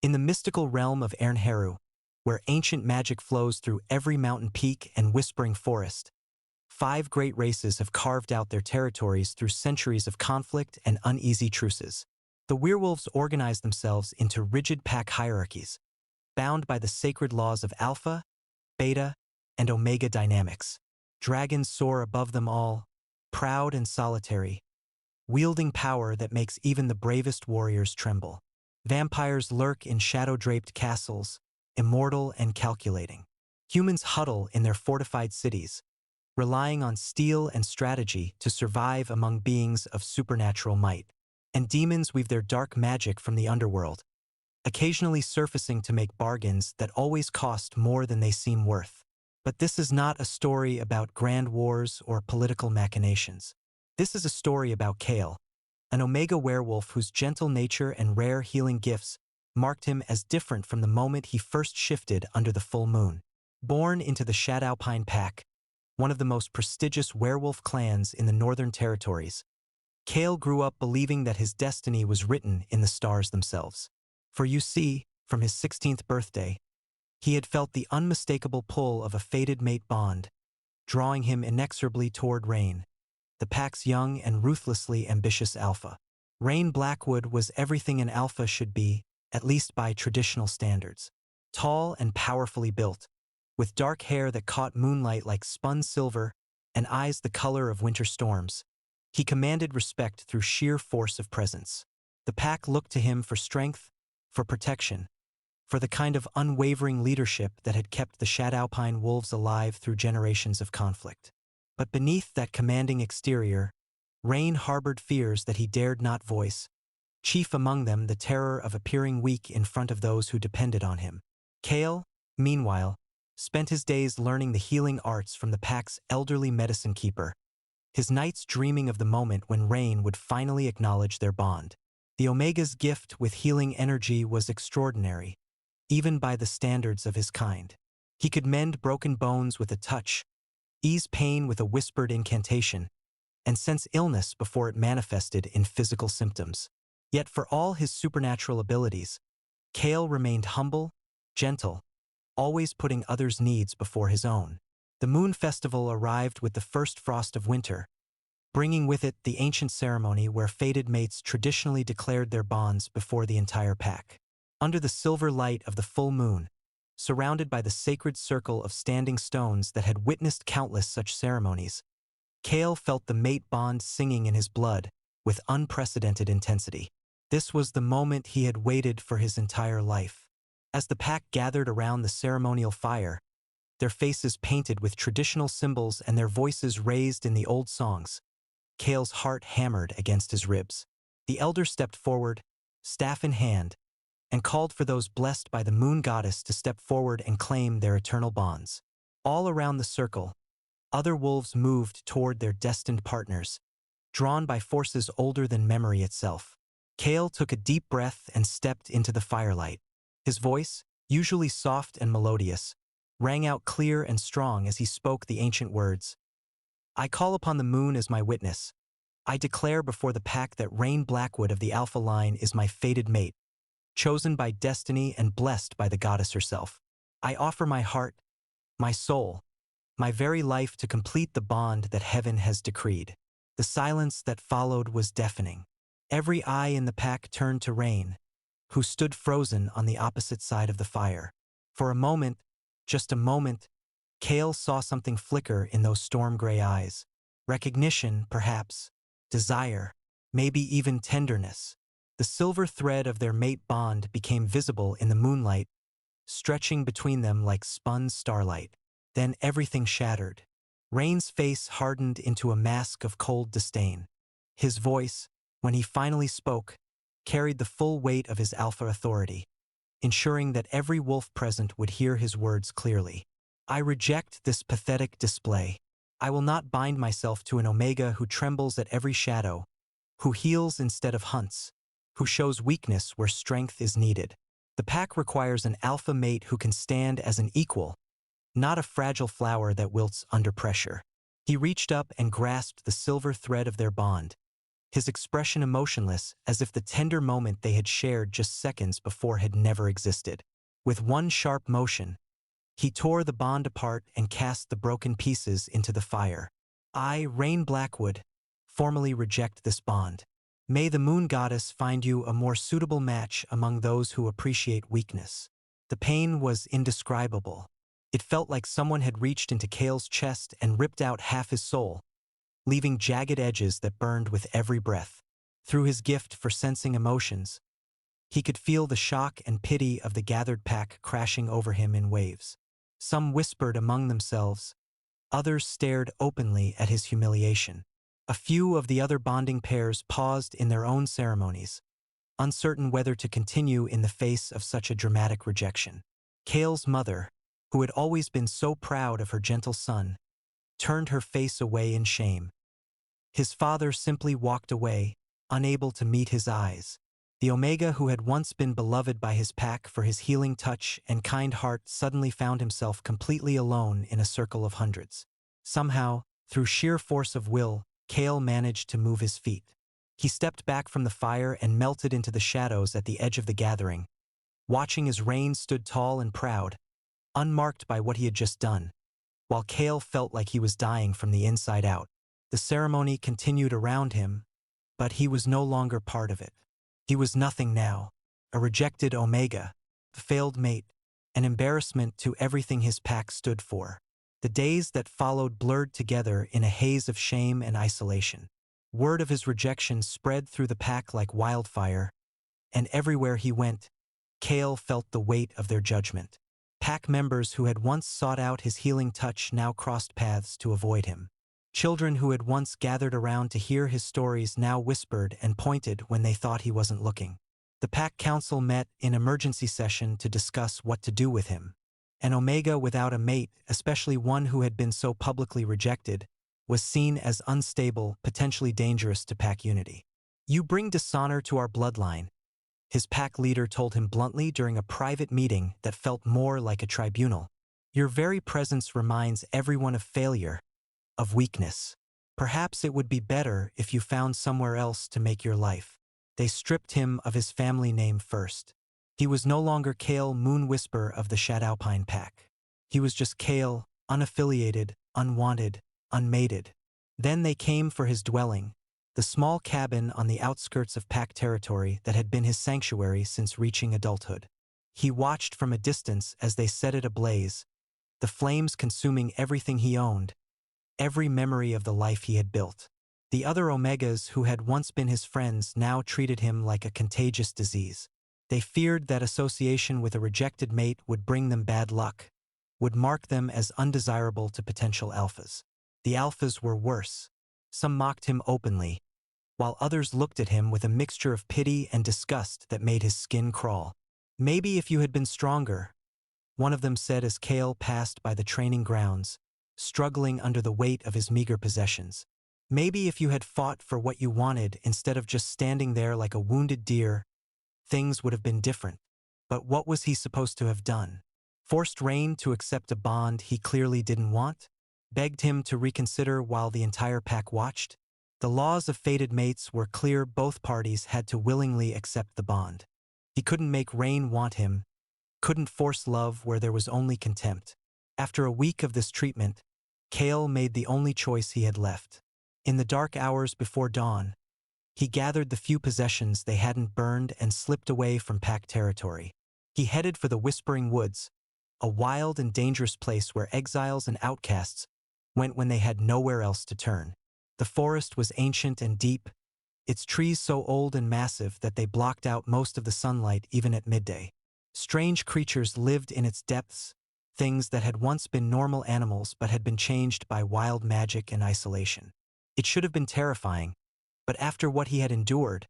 In the mystical realm of Ernheru, where ancient magic flows through every mountain peak and whispering forest, 5 great races have carved out their territories through centuries of conflict and uneasy truces. The werewolves organize themselves into rigid pack hierarchies, bound by the sacred laws of alpha, beta, and omega dynamics. Dragons soar above them all, proud and solitary, wielding power that makes even the bravest warriors tremble. Vampires lurk in shadow-draped castles, immortal and calculating. Humans huddle in their fortified cities, relying on steel and strategy to survive among beings of supernatural might. And demons weave their dark magic from the underworld, occasionally surfacing to make bargains that always cost more than they seem worth. But this is not a story about grand wars or political machinations. This is a story about Kale, an Omega werewolf whose gentle nature and rare healing gifts marked him as different from the moment he first shifted under the full moon. Born into the Shadowpine Pack, one of the most prestigious werewolf clans in the Northern Territories, Kale grew up believing that his destiny was written in the stars themselves. For you see, from his 16th birthday, he had felt the unmistakable pull of a fated mate bond, drawing him inexorably toward Rain, the pack's young and ruthlessly ambitious alpha. Rain Blackwood was everything an alpha should be, at least by traditional standards. Tall and powerfully built, with dark hair that caught moonlight like spun silver and eyes the color of winter storms, he commanded respect through sheer force of presence. The pack looked to him for strength, for protection, for the kind of unwavering leadership that had kept the Shadowpine wolves alive through generations of conflict. But beneath that commanding exterior, Rain harbored fears that he dared not voice, chief among them the terror of appearing weak in front of those who depended on him. Kale, meanwhile, spent his days learning the healing arts from the pack's elderly medicine keeper, his nights dreaming of the moment when Rain would finally acknowledge their bond. The Omega's gift with healing energy was extraordinary, even by the standards of his kind. He could mend broken bones with a touch, ease pain with a whispered incantation, and sense illness before it manifested in physical symptoms. Yet for all his supernatural abilities, Kale remained humble, gentle, always putting others' needs before his own. The Moon Festival arrived with the first frost of winter, bringing with it the ancient ceremony where fated mates traditionally declared their bonds before the entire pack. Under the silver light of the full moon, surrounded by the sacred circle of standing stones that had witnessed countless such ceremonies, Kale felt the mate bond singing in his blood with unprecedented intensity. This was the moment he had waited for his entire life. As the pack gathered around the ceremonial fire, their faces painted with traditional symbols and their voices raised in the old songs, Kale's heart hammered against his ribs. The elder stepped forward, staff in hand, and called for those blessed by the moon goddess to step forward and claim their eternal bonds. All around the circle, other wolves moved toward their destined partners, drawn by forces older than memory itself. Kale took a deep breath and stepped into the firelight. His voice, usually soft and melodious, rang out clear and strong as he spoke the ancient words. I call upon the moon as my witness. I declare before the pack that Rain Blackwood of the Alpha line is my fated mate, chosen by destiny and blessed by the goddess herself. I offer my heart, my soul, my very life to complete the bond that heaven has decreed. The silence that followed was deafening. Every eye in the pack turned to Rain, who stood frozen on the opposite side of the fire. For a moment, just a moment, Kale saw something flicker in those storm-gray eyes. Recognition, perhaps, desire, maybe even tenderness. The silver thread of their mate bond became visible in the moonlight, stretching between them like spun starlight. Then everything shattered. Rain's face hardened into a mask of cold disdain. His voice, when he finally spoke, carried the full weight of his alpha authority, ensuring that every wolf present would hear his words clearly. I reject this pathetic display. I will not bind myself to an Omega who trembles at every shadow, who heals instead of hunts, who shows weakness where strength is needed. The pack requires an alpha mate who can stand as an equal, not a fragile flower that wilts under pressure. He reached up and grasped the silver thread of their bond, his expression emotionless as if the tender moment they had shared just seconds before had never existed. With one sharp motion, he tore the bond apart and cast the broken pieces into the fire. I, Rain Blackwood, formally reject this bond. May the moon goddess find you a more suitable match among those who appreciate weakness. The pain was indescribable. It felt like someone had reached into Kale's chest and ripped out half his soul, leaving jagged edges that burned with every breath. Through his gift for sensing emotions, he could feel the shock and pity of the gathered pack crashing over him in waves. Some whispered among themselves, others stared openly at his humiliation. A few of the other bonding pairs paused in their own ceremonies, uncertain whether to continue in the face of such a dramatic rejection. Kale's mother, who had always been so proud of her gentle son, turned her face away in shame. His father simply walked away, unable to meet his eyes. The Omega, who had once been beloved by his pack for his healing touch and kind heart, suddenly found himself completely alone in a circle of hundreds. Somehow, through sheer force of will, Kale managed to move his feet. He stepped back from the fire and melted into the shadows at the edge of the gathering, watching as Rain stood tall and proud, unmarked by what he had just done, while Kale felt like he was dying from the inside out. The ceremony continued around him, but he was no longer part of it. He was nothing now, a rejected Omega, a failed mate, an embarrassment to everything his pack stood for. The days that followed blurred together in a haze of shame and isolation. Word of his rejection spread through the pack like wildfire, and everywhere he went, Kale felt the weight of their judgment. Pack members who had once sought out his healing touch now crossed paths to avoid him. Children who had once gathered around to hear his stories now whispered and pointed when they thought he wasn't looking. The pack council met in emergency session to discuss what to do with him. An Omega without a mate, especially one who had been so publicly rejected, was seen as unstable, potentially dangerous to pack unity. "You bring dishonor to our bloodline," his pack leader told him bluntly during a private meeting that felt more like a tribunal. "Your very presence reminds everyone of failure, of weakness. Perhaps it would be better if you found somewhere else to make your life." They stripped him of his family name first. He was no longer Kale Moonwhisper of the Shadowpine Pack. He was just Kale, unaffiliated, unwanted, unmated. Then they came for his dwelling, the small cabin on the outskirts of pack territory that had been his sanctuary since reaching adulthood. He watched from a distance as they set it ablaze, the flames consuming everything he owned, every memory of the life he had built. The other Omegas who had once been his friends now treated him like a contagious disease. They feared that association with a rejected mate would bring them bad luck, would mark them as undesirable to potential alphas. The alphas were worse. Some mocked him openly, while others looked at him with a mixture of pity and disgust that made his skin crawl. "Maybe if you had been stronger," one of them said as Kale passed by the training grounds, struggling under the weight of his meager possessions. "Maybe if you had fought for what you wanted instead of just standing there like a wounded deer, things would have been different." But what was he supposed to have done? Forced Rain to accept a bond he clearly didn't want? Begged him to reconsider while the entire pack watched? The laws of fated mates were clear. Both parties had to willingly accept the bond. He couldn't make Rain want him, couldn't force love where there was only contempt. After a week of this treatment, Kale made the only choice he had left. In the dark hours before dawn, he gathered the few possessions they hadn't burned and slipped away from pack territory. He headed for the Whispering Woods, a wild and dangerous place where exiles and outcasts went when they had nowhere else to turn. The forest was ancient and deep, its trees so old and massive that they blocked out most of the sunlight even at midday. Strange creatures lived in its depths, things that had once been normal animals but had been changed by wild magic and isolation. It should have been terrifying, but after what he had endured,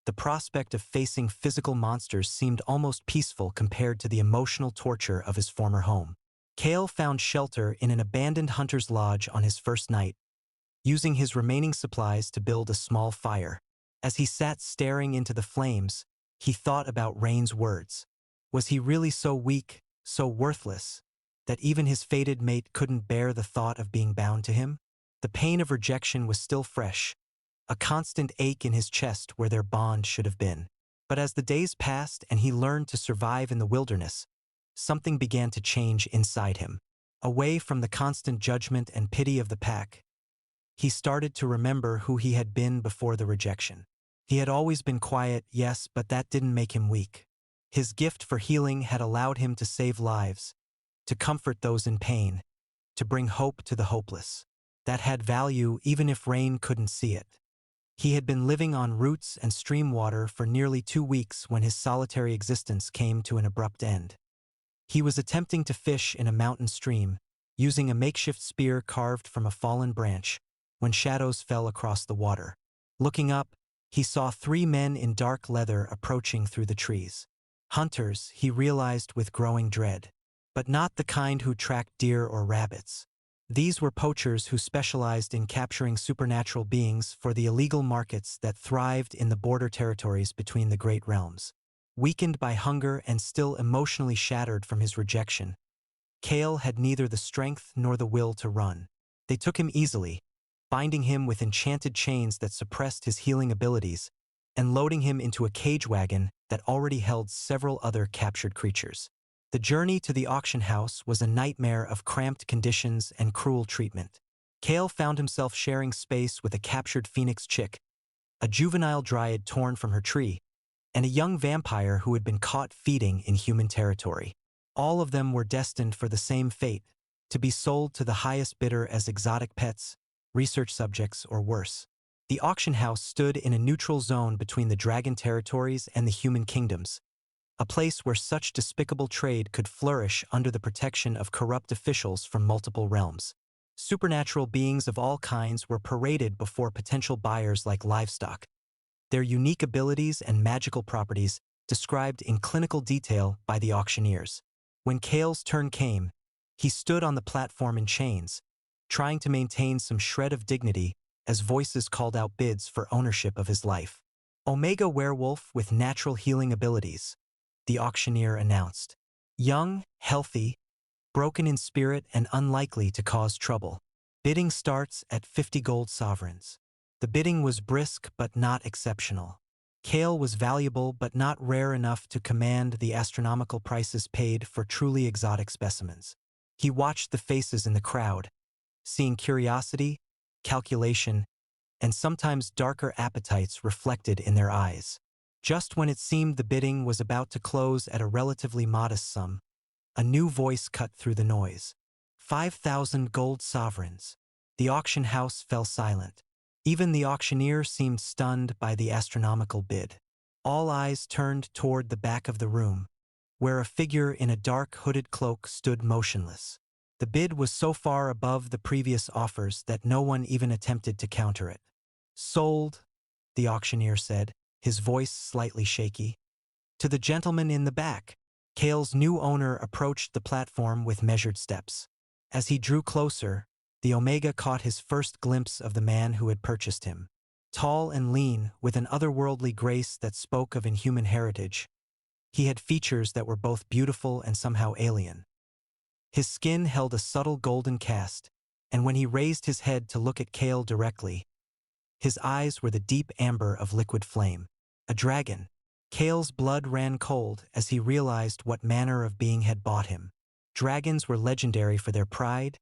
the prospect of facing physical monsters seemed almost peaceful compared to the emotional torture of his former home. Kale found shelter in an abandoned hunter's lodge on his first night, using his remaining supplies to build a small fire. As he sat staring into the flames, he thought about Rain's words. Was he really so weak, so worthless, that even his fated mate couldn't bear the thought of being bound to him? The pain of rejection was still fresh, a constant ache in his chest where their bond should have been. But as the days passed and he learned to survive in the wilderness, something began to change inside him. Away from the constant judgment and pity of the pack, he started to remember who he had been before the rejection. He had always been quiet, yes, but that didn't make him weak. His gift for healing had allowed him to save lives, to comfort those in pain, to bring hope to the hopeless. That had value even if Rain couldn't see it. He had been living on roots and stream water for nearly 2 weeks when his solitary existence came to an abrupt end. He was attempting to fish in a mountain stream, using a makeshift spear carved from a fallen branch, when shadows fell across the water. Looking up, he saw 3 men in dark leather approaching through the trees. Hunters, he realized with growing dread, but not the kind who tracked deer or rabbits. These were poachers who specialized in capturing supernatural beings for the illegal markets that thrived in the border territories between the great realms. Weakened by hunger and still emotionally shattered from his rejection, Kale had neither the strength nor the will to run. They took him easily, binding him with enchanted chains that suppressed his healing abilities, and loading him into a cage wagon that already held several other captured creatures. The journey to the auction house was a nightmare of cramped conditions and cruel treatment. Kale found himself sharing space with a captured phoenix chick, a juvenile dryad torn from her tree, and a young vampire who had been caught feeding in human territory. All of them were destined for the same fate, to be sold to the highest bidder as exotic pets, research subjects, or worse. The auction house stood in a neutral zone between the dragon territories and the human kingdoms, a place where such despicable trade could flourish under the protection of corrupt officials from multiple realms. Supernatural beings of all kinds were paraded before potential buyers like livestock, their unique abilities and magical properties described in clinical detail by the auctioneers. When Kale's turn came, he stood on the platform in chains, trying to maintain some shred of dignity as voices called out bids for ownership of his life. Omega werewolf with natural healing abilities, the auctioneer announced. Young, healthy, broken in spirit, and unlikely to cause trouble. Bidding starts at 50 gold sovereigns. The bidding was brisk but not exceptional. Kale was valuable but not rare enough to command the astronomical prices paid for truly exotic specimens. He watched the faces in the crowd, seeing curiosity, calculation, and sometimes darker appetites reflected in their eyes. Just when it seemed the bidding was about to close at a relatively modest sum, a new voice cut through the noise. 5,000 gold sovereigns. The auction house fell silent. Even the auctioneer seemed stunned by the astronomical bid. All eyes turned toward the back of the room, where a figure in a dark hooded cloak stood motionless. The bid was so far above the previous offers that no one even attempted to counter it. Sold, the auctioneer said, his voice slightly shaky. To the gentleman in the back. Kale's new owner approached the platform with measured steps. As he drew closer, the Omega caught his first glimpse of the man who had purchased him. Tall and lean, with an otherworldly grace that spoke of inhuman heritage, he had features that were both beautiful and somehow alien. His skin held a subtle golden cast, and when he raised his head to look at Kale directly, his eyes were the deep amber of liquid flame. A dragon. Kale's blood ran cold as he realized what manner of being had bought him. Dragons were legendary for their pride,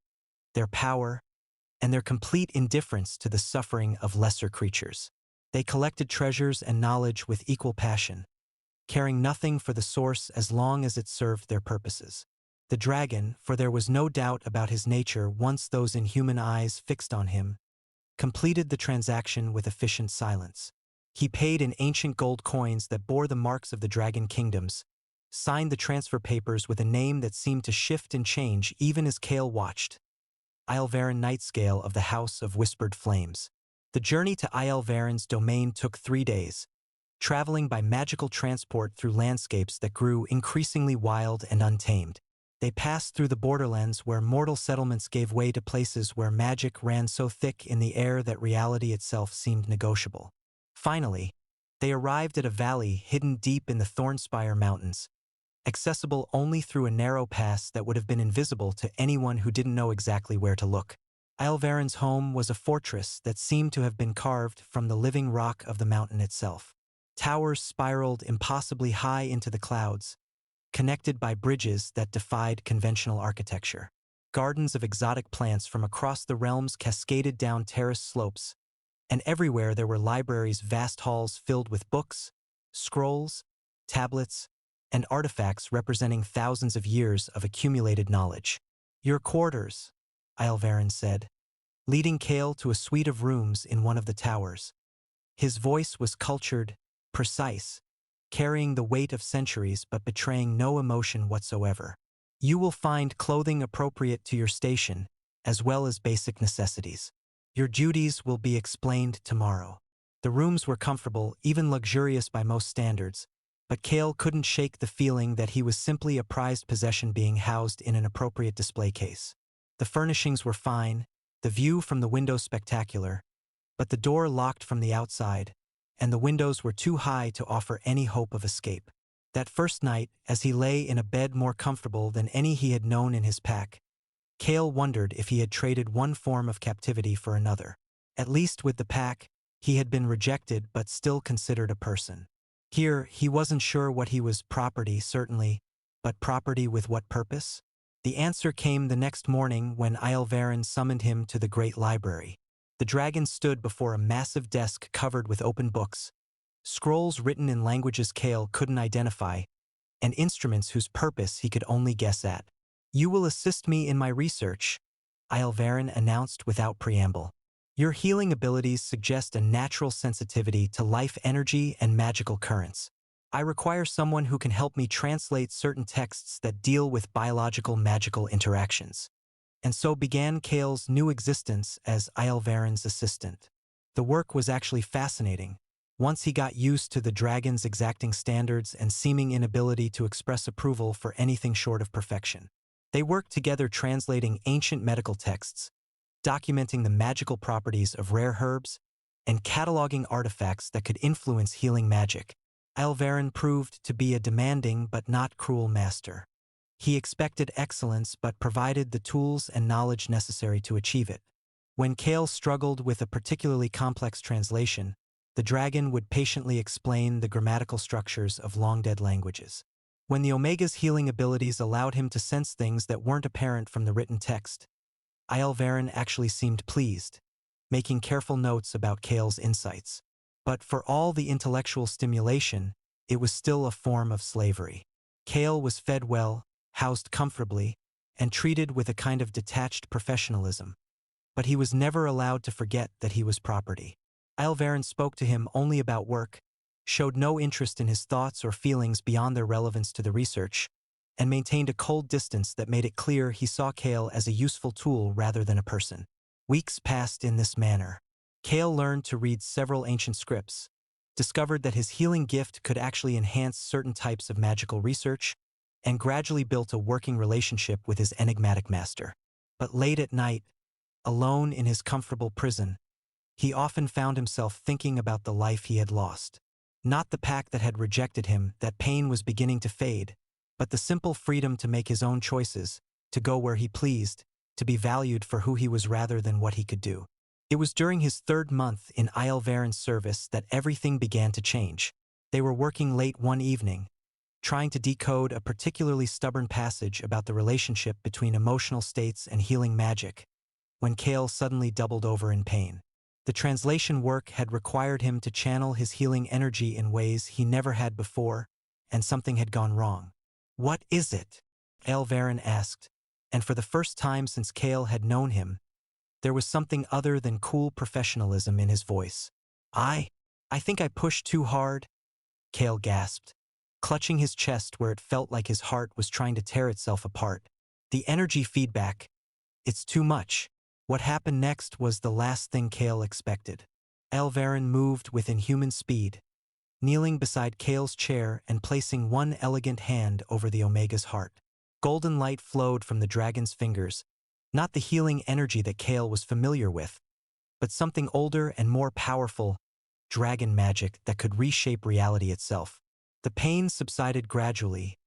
their power, and their complete indifference to the suffering of lesser creatures. They collected treasures and knowledge with equal passion, caring nothing for the source as long as it served their purposes. The dragon, for there was no doubt about his nature once those inhuman eyes fixed on him, completed the transaction with efficient silence. He paid in ancient gold coins that bore the marks of the dragon kingdoms, signed the transfer papers with a name that seemed to shift and change even as Kale watched. Aelvarin Nightscale of the House of Whispered Flames. The journey to Aelvarin's domain took 3 days, traveling by magical transport through landscapes that grew increasingly wild and untamed. They passed through the borderlands where mortal settlements gave way to places where magic ran so thick in the air that reality itself seemed negotiable. Finally, they arrived at a valley hidden deep in the Thornspire Mountains, accessible only through a narrow pass that would have been invisible to anyone who didn't know exactly where to look. Aelvaren's home was a fortress that seemed to have been carved from the living rock of the mountain itself. Towers spiraled impossibly high into the clouds, connected by bridges that defied conventional architecture. Gardens of exotic plants from across the realms cascaded down terraced slopes, and everywhere there were libraries, vast halls filled with books, scrolls, tablets, and artifacts representing thousands of years of accumulated knowledge. "Your quarters," Aelvaren said, leading Kale to a suite of rooms in one of the towers. His voice was cultured, precise, carrying the weight of centuries but betraying no emotion whatsoever. "You will find clothing appropriate to your station, as well as basic necessities. Your duties will be explained tomorrow." The rooms were comfortable, even luxurious by most standards, but Kale couldn't shake the feeling that he was simply a prized possession being housed in an appropriate display case. The furnishings were fine, the view from the window spectacular, but the door locked from the outside, and the windows were too high to offer any hope of escape. That first night, as he lay in a bed more comfortable than any he had known in his pack, Kale wondered if he had traded one form of captivity for another. At least with the pack, he had been rejected but still considered a person. Here, he wasn't sure what he was. Property, certainly, but property with what purpose? The answer came the next morning when Aelvaren summoned him to the great library. The dragon stood before a massive desk covered with open books, scrolls written in languages Kale couldn't identify, and instruments whose purpose he could only guess at. "You will assist me in my research," Aelvaren announced without preamble. "Your healing abilities suggest a natural sensitivity to life energy and magical currents. I require someone who can help me translate certain texts that deal with biological magical interactions." And so began Kale's new existence as Aelvaren's assistant. The work was actually fascinating, once he got used to the dragon's exacting standards and seeming inability to express approval for anything short of perfection. They worked together translating ancient medical texts, documenting the magical properties of rare herbs, and cataloging artifacts that could influence healing magic. Aelvaren proved to be a demanding but not cruel master. He expected excellence but provided the tools and knowledge necessary to achieve it. When Kale struggled with a particularly complex translation, the dragon would patiently explain the grammatical structures of long-dead languages. When the Omega's healing abilities allowed him to sense things that weren't apparent from the written text, Aelvaren actually seemed pleased, making careful notes about Kale's insights. But for all the intellectual stimulation, it was still a form of slavery. Kale was fed well, housed comfortably, and treated with a kind of detached professionalism. But he was never allowed to forget that he was property. Aelvaren spoke to him only about work, showed no interest in his thoughts or feelings beyond their relevance to the research, and maintained a cold distance that made it clear he saw Kale as a useful tool rather than a person. Weeks passed in this manner. Kale learned to read several ancient scripts, discovered that his healing gift could actually enhance certain types of magical research, and gradually built a working relationship with his enigmatic master. But late at night, alone in his comfortable prison, he often found himself thinking about the life he had lost. Not the pack that had rejected him, that pain was beginning to fade, but the simple freedom to make his own choices, to go where he pleased, to be valued for who he was rather than what he could do. It was during his third month in Aelvaren's service that everything began to change. They were working late one evening, trying to decode a particularly stubborn passage about the relationship between emotional states and healing magic, when Kale suddenly doubled over in pain. The translation work had required him to channel his healing energy in ways he never had before, and something had gone wrong. "What is it?" Aelvaren asked, and for the first time since Kale had known him, there was something other than cool professionalism in his voice. I think I pushed too hard," Kale gasped, clutching his chest where it felt like his heart was trying to tear itself apart. "The energy feedback, it's too much." What happened next was the last thing Kale expected. Aelvaren moved with inhuman speed, kneeling beside Kale's chair and placing one elegant hand over the Omega's heart. Golden light flowed from the dragon's fingers, not the healing energy that Kale was familiar with, but something older and more powerful, dragon magic that could reshape reality itself. The pain subsided gradually,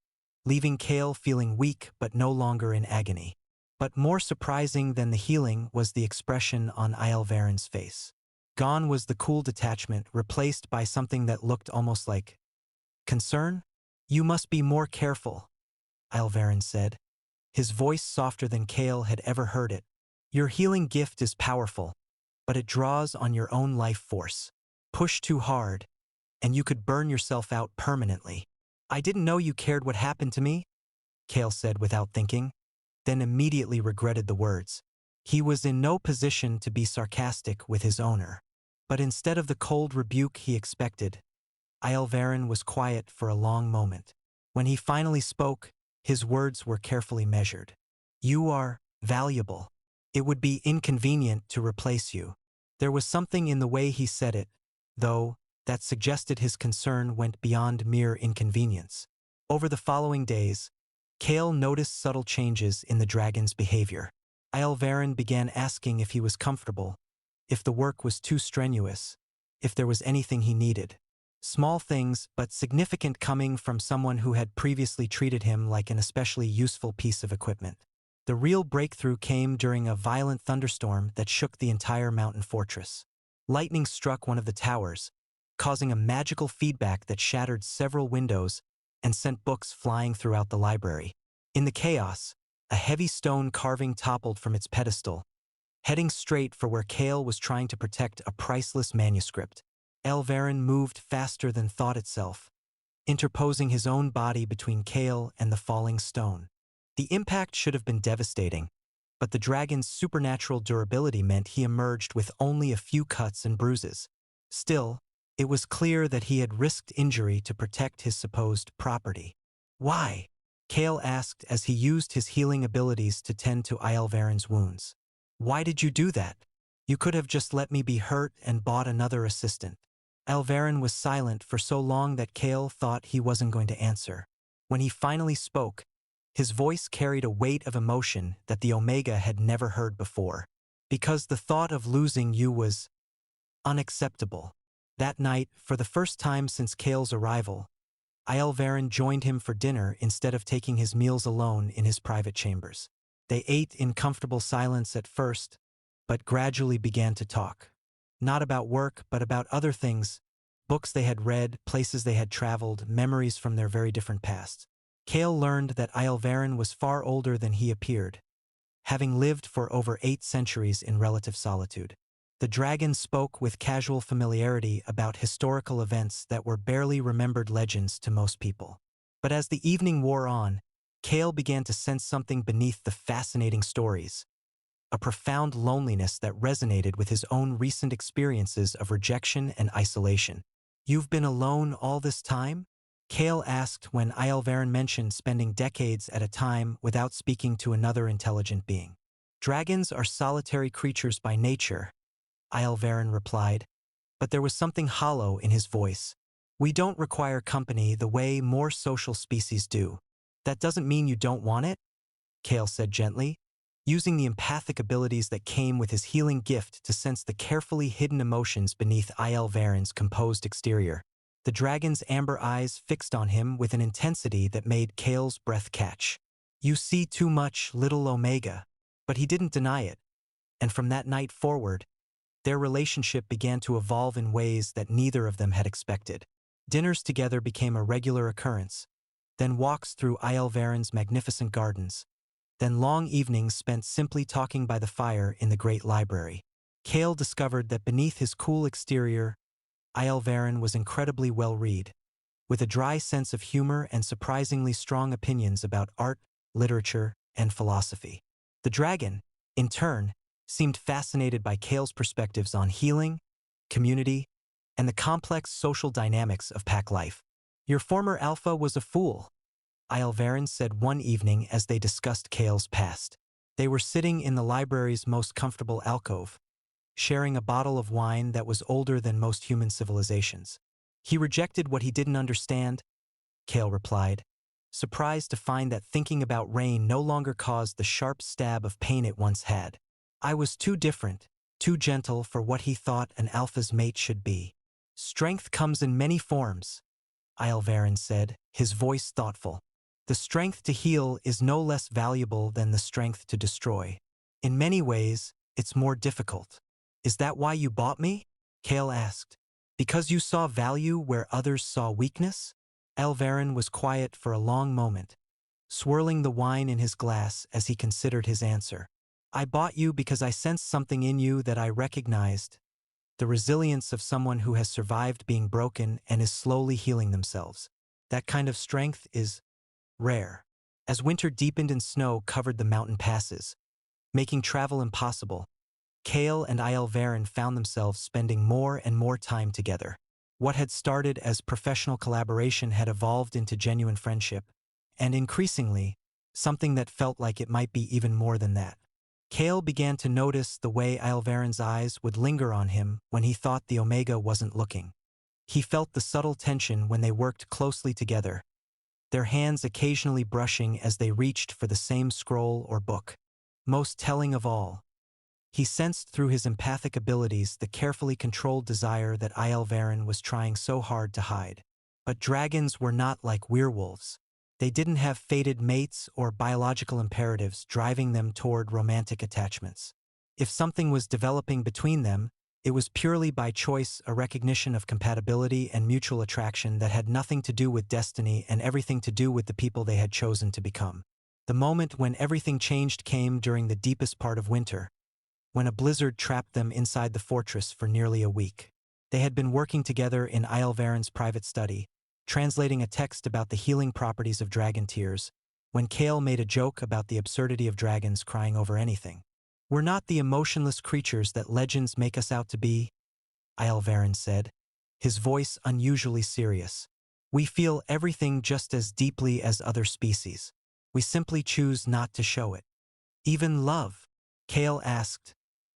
leaving Kale feeling weak but no longer in agony. But more surprising than the healing was the expression on Aelvaren's face. Gone was the cool detachment, replaced by something that looked almost like concern. "You must be more careful," Aelvaren said, his voice softer than Kale had ever heard it. "Your healing gift is powerful, but it draws on your own life force. Push too hard, and you could burn yourself out permanently." "I didn't know you cared what happened to me," Kale said without thinking, then immediately regretted the words. He was in no position to be sarcastic with his owner. But instead of the cold rebuke he expected, Aelvaren was quiet for a long moment. When he finally spoke, his words were carefully measured. "You are valuable. It would be inconvenient to replace you." There was something in the way he said it, though, that suggested his concern went beyond mere inconvenience. Over the following days, Kale noticed subtle changes in the dragon's behavior. Aelvaren began asking if he was comfortable, if the work was too strenuous, if there was anything he needed. Small things, but significant, coming from someone who had previously treated him like an especially useful piece of equipment. The real breakthrough came during a violent thunderstorm that shook the entire mountain fortress. Lightning struck one of the towers, causing a magical feedback that shattered several windows and sent books flying throughout the library. In the chaos, a heavy stone carving toppled from its pedestal, heading straight for where Kale was trying to protect a priceless manuscript. Aelvaren moved faster than thought itself, interposing his own body between Kale and the falling stone. The impact should have been devastating, but the dragon's supernatural durability meant he emerged with only a few cuts and bruises. Still, it was clear that he had risked injury to protect his supposed property. "Why?" Kale asked as he used his healing abilities to tend to Aelvaren's wounds. "Why did you do that? You could have just let me be hurt and bought another assistant." Aelvaren was silent for so long that Kale thought he wasn't going to answer. When he finally spoke, his voice carried a weight of emotion that the Omega had never heard before. "Because the thought of losing you was unacceptable." That night, for the first time since Kale's arrival, Aelvaren joined him for dinner instead of taking his meals alone in his private chambers. They ate in comfortable silence at first, but gradually began to talk. Not about work, but about other things, books they had read, places they had traveled, memories from their very different pasts. Kale learned that Aelvaren was far older than he appeared, having lived for over 8 centuries in relative solitude. The dragon spoke with casual familiarity about historical events that were barely remembered legends to most people. But as the evening wore on, Kale began to sense something beneath the fascinating stories, a profound loneliness that resonated with his own recent experiences of rejection and isolation. "You've been alone all this time?" Kale asked when Aelvaren mentioned spending decades at a time without speaking to another intelligent being. "Dragons are solitary creatures by nature," Aelvaren replied, but there was something hollow in his voice. "We don't require company the way more social species do." "That doesn't mean you don't want it," Kale said gently, using the empathic abilities that came with his healing gift to sense the carefully hidden emotions beneath Aelvaren's composed exterior. The dragon's amber eyes fixed on him with an intensity that made Kale's breath catch. "You see too much, little Omega." But he didn't deny it, and from that night forward, their relationship began to evolve in ways that neither of them had expected. Dinners together became a regular occurrence, then walks through Aelvaren's magnificent gardens, then long evenings spent simply talking by the fire in the great library. Kale discovered that beneath his cool exterior, Aelvaren was incredibly well-read, with a dry sense of humor and surprisingly strong opinions about art, literature, and philosophy. The dragon, in turn, seemed fascinated by Kale's perspectives on healing, community, and the complex social dynamics of pack life. "Your former alpha was a fool," Aelvaren said one evening as they discussed Kale's past. They were sitting in the library's most comfortable alcove, sharing a bottle of wine that was older than most human civilizations. "He rejected what he didn't understand," Kale replied, surprised to find that thinking about rain no longer caused the sharp stab of pain it once had. "I was too different, too gentle for what he thought an alpha's mate should be." "Strength comes in many forms," Aelvaren said, his voice thoughtful. The strength to heal is no less valuable than the strength to destroy. In many ways, it's more difficult. Is that why you bought me? Kale asked. Because you saw value where others saw weakness? Alvarin was quiet for a long moment, swirling the wine in his glass as he considered his answer. I bought you because I sensed something in you that I recognized, the resilience of someone who has survived being broken and is slowly healing themselves. That kind of strength is rare. As winter deepened and snow covered the mountain passes, making travel impossible, Kale and Alvarin found themselves spending more and more time together. What had started as professional collaboration had evolved into genuine friendship, and increasingly, something that felt like it might be even more than that. Kale began to notice the way Alvarin's eyes would linger on him when he thought the Omega wasn't looking. He felt the subtle tension when they worked closely together, their hands occasionally brushing as they reached for the same scroll or book. Most telling of all, he sensed through his empathic abilities the carefully controlled desire that Alvarin was trying so hard to hide. But dragons were not like werewolves. They didn't have fated mates or biological imperatives driving them toward romantic attachments. If something was developing between them, it was purely by choice, a recognition of compatibility and mutual attraction that had nothing to do with destiny and everything to do with the people they had chosen to become. The moment when everything changed came during the deepest part of winter, when a blizzard trapped them inside the fortress for nearly a week. They had been working together in Alvarin's private study, translating a text about the healing properties of dragon tears, when Kale made a joke about the absurdity of dragons crying over anything. We're not the emotionless creatures that legends make us out to be, Alvarin said, his voice unusually serious. We feel everything just as deeply as other species. We simply choose not to show it. Even love? Kale asked,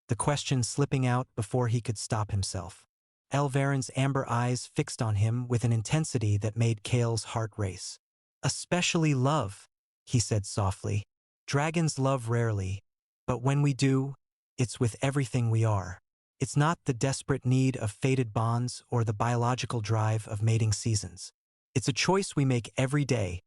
the question slipping out before he could stop himself. Alvarin's amber eyes fixed on him with an intensity that made Kale's heart race. Especially love, he said softly. Dragons love rarely, but when we do, it's with everything we are. It's not the desperate need of fated bonds or the biological drive of mating seasons. It's a choice we make every day,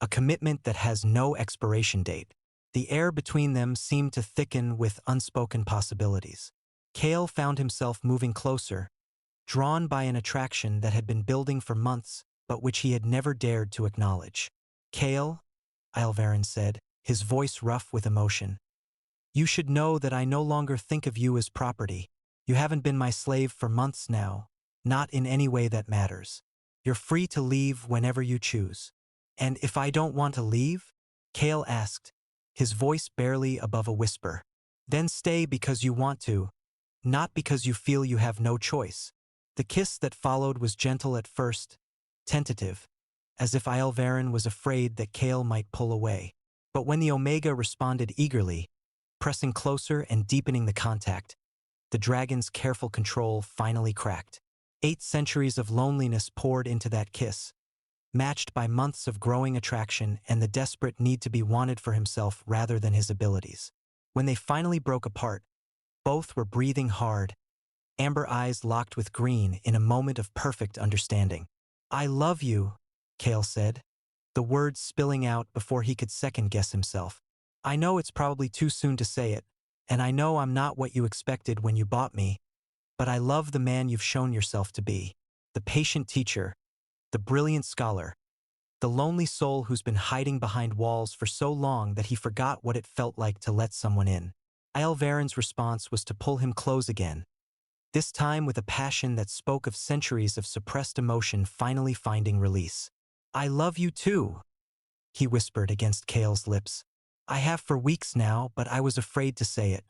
a commitment that has no expiration date. The air between them seemed to thicken with unspoken possibilities. Kale found himself moving closer, drawn by an attraction that had been building for months, but which he had never dared to acknowledge. Kale, Alvarin said, his voice rough with emotion. You should know that I no longer think of you as property. You haven't been my slave for months now, not in any way that matters. You're free to leave whenever you choose. And if I don't want to leave? Kale asked, his voice barely above a whisper. Then stay because you want to, not because you feel you have no choice. The kiss that followed was gentle at first, tentative, as if Alvarin was afraid that Kale might pull away. But when the Omega responded eagerly, pressing closer and deepening the contact, the dragon's careful control finally cracked. 8 centuries of loneliness poured into that kiss, matched by months of growing attraction and the desperate need to be wanted for himself rather than his abilities. When they finally broke apart, both were breathing hard, amber eyes locked with green in a moment of perfect understanding. I love you, Kale said, the words spilling out before he could second-guess himself. I know it's probably too soon to say it, and I know I'm not what you expected when you bought me, but I love the man you've shown yourself to be, the patient teacher, the brilliant scholar, the lonely soul who's been hiding behind walls for so long that he forgot what it felt like to let someone in. Alvarin's response was to pull him close again, this time with a passion that spoke of centuries of suppressed emotion finally finding release. I love you too, he whispered against Kale's lips. I have for weeks now, but I was afraid to say it.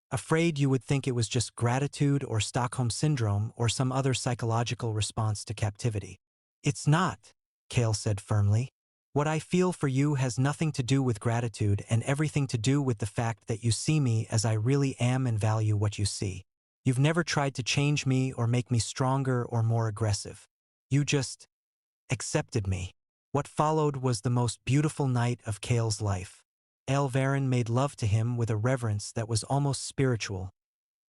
Afraid you would think it was just gratitude or Stockholm Syndrome or some other psychological response to captivity. It's not, Kale said firmly. What I feel for you has nothing to do with gratitude and everything to do with the fact that you see me as I really am and value what you see. You've never tried to change me or make me stronger or more aggressive. You just accepted me. What followed was the most beautiful night of Kale's life. Alvarin made love to him with a reverence that was almost spiritual,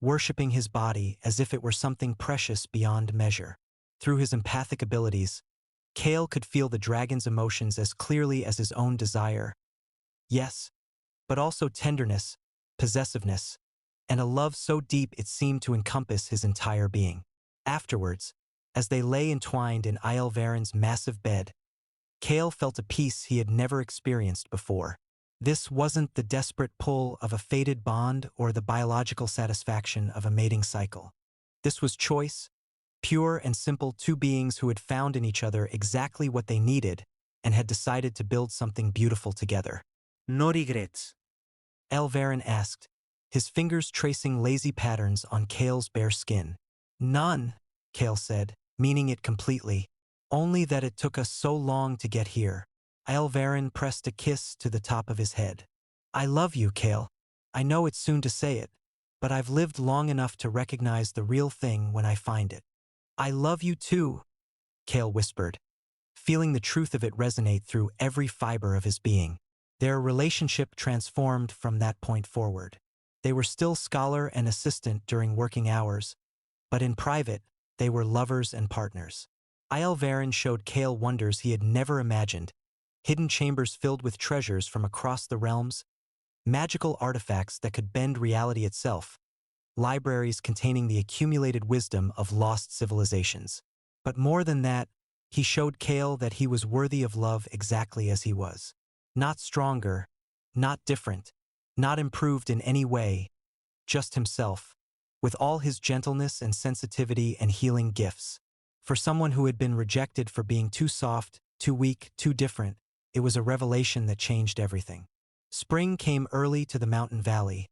worshipping his body as if it were something precious beyond measure. Through his empathic abilities, Kale could feel the dragon's emotions as clearly as his own desire. Yes, but also tenderness, possessiveness, and a love so deep it seemed to encompass his entire being. Afterwards, as they lay entwined in Aelvaren's massive bed, Kale felt a peace he had never experienced before. This wasn't the desperate pull of a fated bond or the biological satisfaction of a mating cycle. This was choice, pure and simple, two beings who had found in each other exactly what they needed and had decided to build something beautiful together. No regrets. Aelvaren asked, his fingers tracing lazy patterns on Kale's bare skin. None, Kale said, meaning it completely. Only that it took us so long to get here. Aelvaren pressed a kiss to the top of his head. I love you, Kale. I know it's soon to say it, but I've lived long enough to recognize the real thing when I find it. I love you too, Kale whispered, feeling the truth of it resonate through every fiber of his being. Their relationship transformed from that point forward. They were still scholar and assistant during working hours, but in private, they were lovers and partners. Aelvaren showed Kale wonders he had never imagined, hidden chambers filled with treasures from across the realms, magical artifacts that could bend reality itself, libraries containing the accumulated wisdom of lost civilizations. But more than that, he showed Kale that he was worthy of love exactly as he was. Not stronger, not different, not improved in any way, just himself, with all his gentleness and sensitivity and healing gifts. For someone who had been rejected for being too soft, too weak, too different, it was a revelation that changed everything. Spring came early to the mountain valley,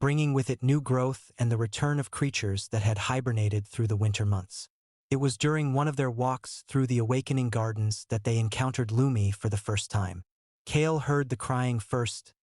bringing with it new growth and the return of creatures that had hibernated through the winter months. It was during one of their walks through the awakening gardens that they encountered Lumi for the first time. Kale heard the crying first,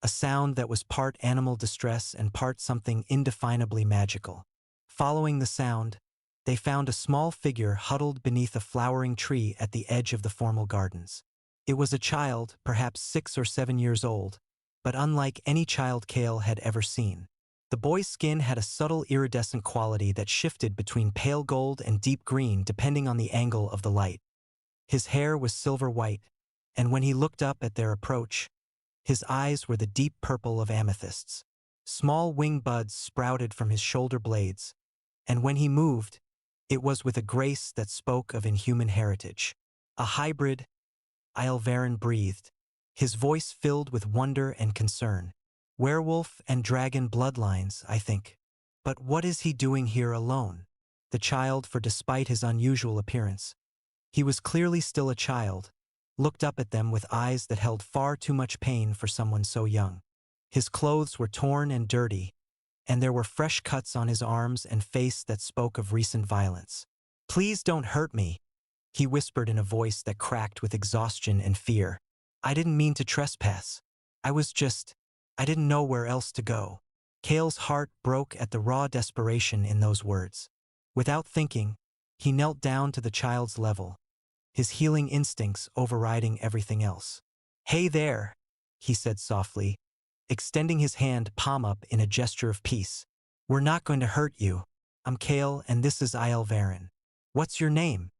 a sound that was part animal distress and part something indefinably magical. Following the sound, they found a small figure huddled beneath a flowering tree at the edge of the formal gardens. It was a child, perhaps 6 or 7 years old, but unlike any child Kale had ever seen. The boy's skin had a subtle iridescent quality that shifted between pale gold and deep green depending on the angle of the light. His hair was silver white, and when he looked up at their approach, his eyes were the deep purple of amethysts. Small wing buds sprouted from his shoulder blades, and when he moved, it was with a grace that spoke of inhuman heritage. A hybrid, Aelvaren breathed, his voice filled with wonder and concern. Werewolf and dragon bloodlines, I think. But what is he doing here alone? The child, for despite his unusual appearance, he was clearly still a child, looked up at them with eyes that held far too much pain for someone so young. His clothes were torn and dirty, and there were fresh cuts on his arms and face that spoke of recent violence. Please don't hurt me, he whispered in a voice that cracked with exhaustion and fear. I didn't mean to trespass. I didn't know where else to go. Kale's heart broke at the raw desperation in those words. Without thinking, he knelt down to the child's level, his healing instincts overriding everything else. Hey there, he said softly, extending his hand palm up in a gesture of peace. We're not going to hurt you. I'm Kale and this is Aelvaren. What's your name?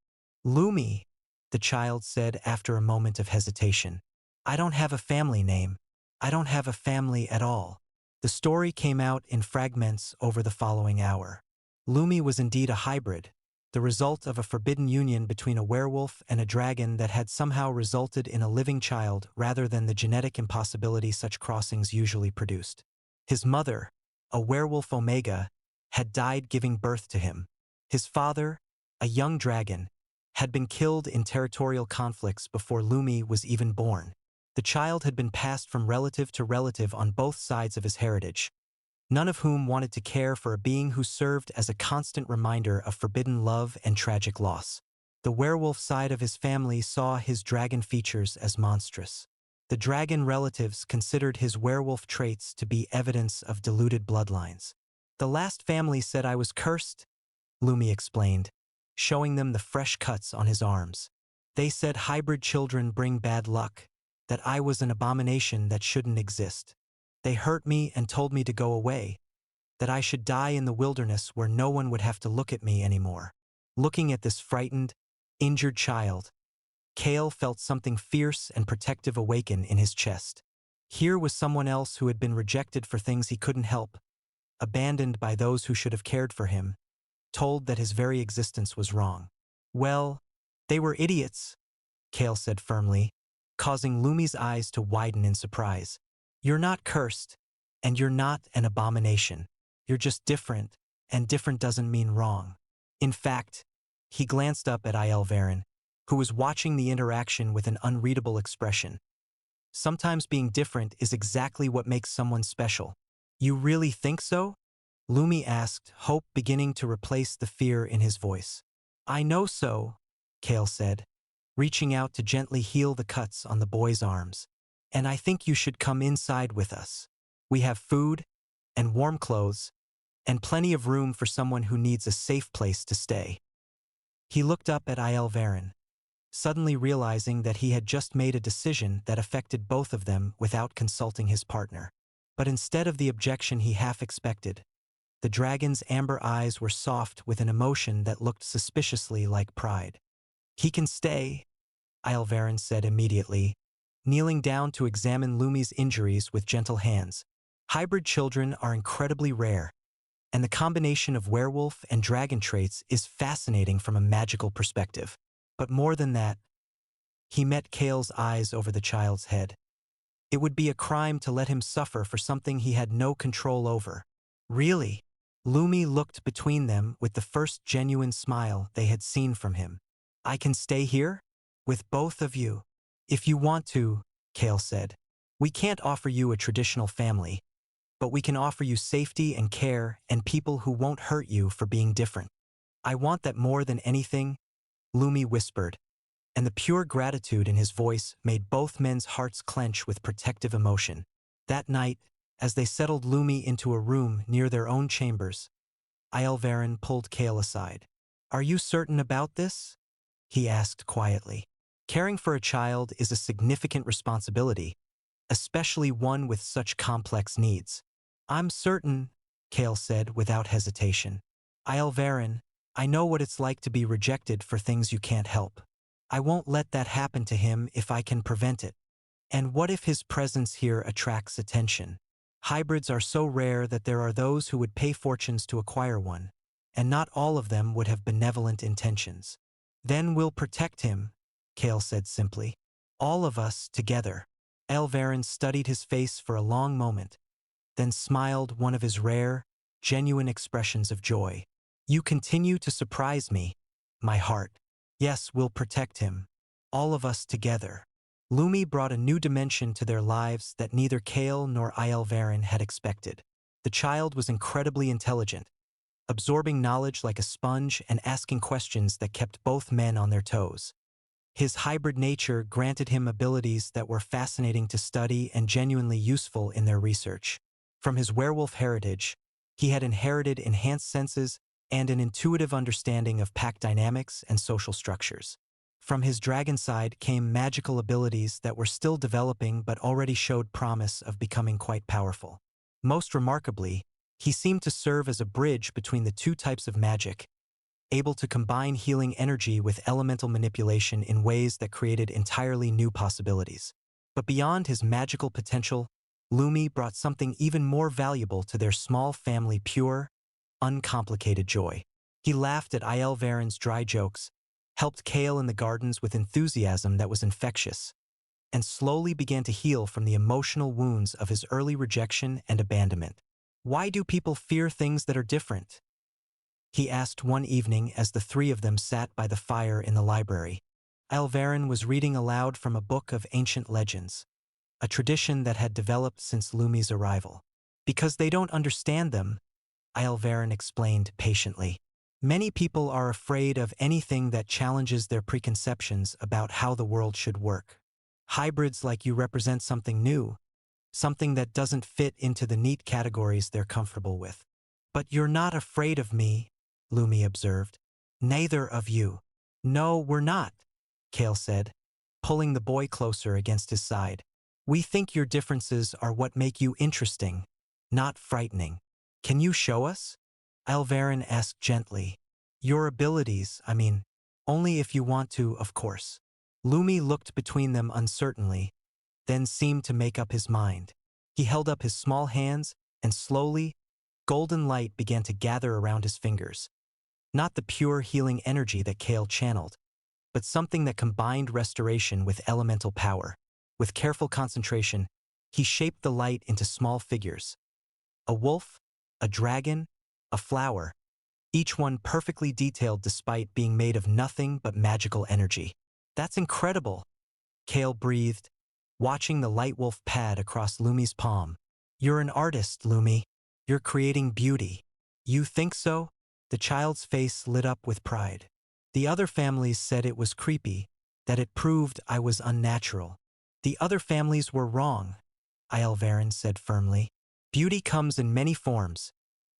Lumi, the child said after a moment of hesitation. I don't have a family name. I don't have a family at all. The story came out in fragments over the following hour. Lumi was indeed a hybrid, the result of a forbidden union between a werewolf and a dragon that had somehow resulted in a living child rather than the genetic impossibility such crossings usually produced. His mother, a werewolf Omega, had died giving birth to him. His father, a young dragon, had been killed in territorial conflicts before Lumi was even born. The child had been passed from relative to relative on both sides of his heritage, none of whom wanted to care for a being who served as a constant reminder of forbidden love and tragic loss. The werewolf side of his family saw his dragon features as monstrous. The dragon relatives considered his werewolf traits to be evidence of diluted bloodlines. The last family said I was cursed, Lumi explained, showing them the fresh cuts on his arms. They said hybrid children bring bad luck, that I was an abomination that shouldn't exist. They hurt me and told me to go away, that I should die in the wilderness where no one would have to look at me anymore. Looking at this frightened, injured child, Kale felt something fierce and protective awaken in his chest. Here was someone else who had been rejected for things he couldn't help, abandoned by those who should have cared for him, told that his very existence was wrong. Well, they were idiots, Kale said firmly, causing Lumi's eyes to widen in surprise. You're not cursed, and you're not an abomination. You're just different, and different doesn't mean wrong. In fact, he glanced up at Valmaris, who was watching the interaction with an unreadable expression. Sometimes being different is exactly what makes someone special. You really think so? Lumi asked, hope beginning to replace the fear in his voice. I know so, Kale said, reaching out to gently heal the cuts on the boy's arms. And I think you should come inside with us. We have food, and warm clothes, and plenty of room for someone who needs a safe place to stay. He looked up at Valmaris, suddenly realizing that he had just made a decision that affected both of them without consulting his partner. But instead of the objection he half expected, the dragon's amber eyes were soft with an emotion that looked suspiciously like pride. He can stay, Valmaris said immediately, kneeling down to examine Lumi's injuries with gentle hands. Hybrid children are incredibly rare, and the combination of werewolf and dragon traits is fascinating from a magical perspective. But more than that, he met Kale's eyes over the child's head. It would be a crime to let him suffer for something he had no control over. Really? Lumi looked between them with the first genuine smile they had seen from him. I can stay here? With both of you? If you want to, Kale said. We can't offer you a traditional family, but we can offer you safety and care and people who won't hurt you for being different. I want that more than anything, Lumi whispered, and the pure gratitude in his voice made both men's hearts clench with protective emotion. That night, as they settled Lumi into a room near their own chambers, Valmaris pulled Kale aside. Are you certain about this? He asked quietly. Caring for a child is a significant responsibility, especially one with such complex needs. I'm certain, Kale said without hesitation. Valmaris, I know what it's like to be rejected for things you can't help. I won't let that happen to him if I can prevent it. And what if his presence here attracts attention? Hybrids are so rare that there are those who would pay fortunes to acquire one, and not all of them would have benevolent intentions. Then we'll protect him, Kale said simply. All of us together. Valmaris studied his face for a long moment, then smiled one of his rare, genuine expressions of joy. You continue to surprise me, my heart. Yes, we'll protect him. All of us together. Lumi brought a new dimension to their lives that neither Kale nor Valmaris had expected. The child was incredibly intelligent, absorbing knowledge like a sponge and asking questions that kept both men on their toes. His hybrid nature granted him abilities that were fascinating to study and genuinely useful in their research. From his werewolf heritage, he had inherited enhanced senses and an intuitive understanding of pack dynamics and social structures. From his dragon side came magical abilities that were still developing but already showed promise of becoming quite powerful. Most remarkably, he seemed to serve as a bridge between the two types of magic, able to combine healing energy with elemental manipulation in ways that created entirely new possibilities. But beyond his magical potential, Lumi brought something even more valuable to their small family: pure, uncomplicated joy. He laughed at Valmaris' dry jokes, helped Kale in the gardens with enthusiasm that was infectious, and slowly began to heal from the emotional wounds of his early rejection and abandonment. Why do people fear things that are different? He asked one evening as the three of them sat by the fire in the library. Valmaris was reading aloud from a book of ancient legends, a tradition that had developed since Lumi's arrival. Because they don't understand them, Valmaris explained patiently. Many people are afraid of anything that challenges their preconceptions about how the world should work. Hybrids like you represent something new, something that doesn't fit into the neat categories they're comfortable with. But you're not afraid of me, Lumi observed. Neither of you. No, we're not, Kale said, pulling the boy closer against his side. We think your differences are what make you interesting, not frightening. Can you show us? Valmaris asked gently. Your abilities, only if you want to, of course. Lumi looked between them uncertainly, then seemed to make up his mind. He held up his small hands, and slowly, golden light began to gather around his fingers. Not the pure healing energy that Kale channeled, but something that combined restoration with elemental power. With careful concentration, he shaped the light into small figures. A wolf, a dragon, a flower, each one perfectly detailed despite being made of nothing but magical energy. That's incredible, Kale breathed, watching the light wolf pad across Lumi's palm. You're an artist, Lumi. You're creating beauty. You think so? The child's face lit up with pride. The other families said it was creepy, that it proved I was unnatural. The other families were wrong, Aelvarin said firmly. Beauty comes in many forms,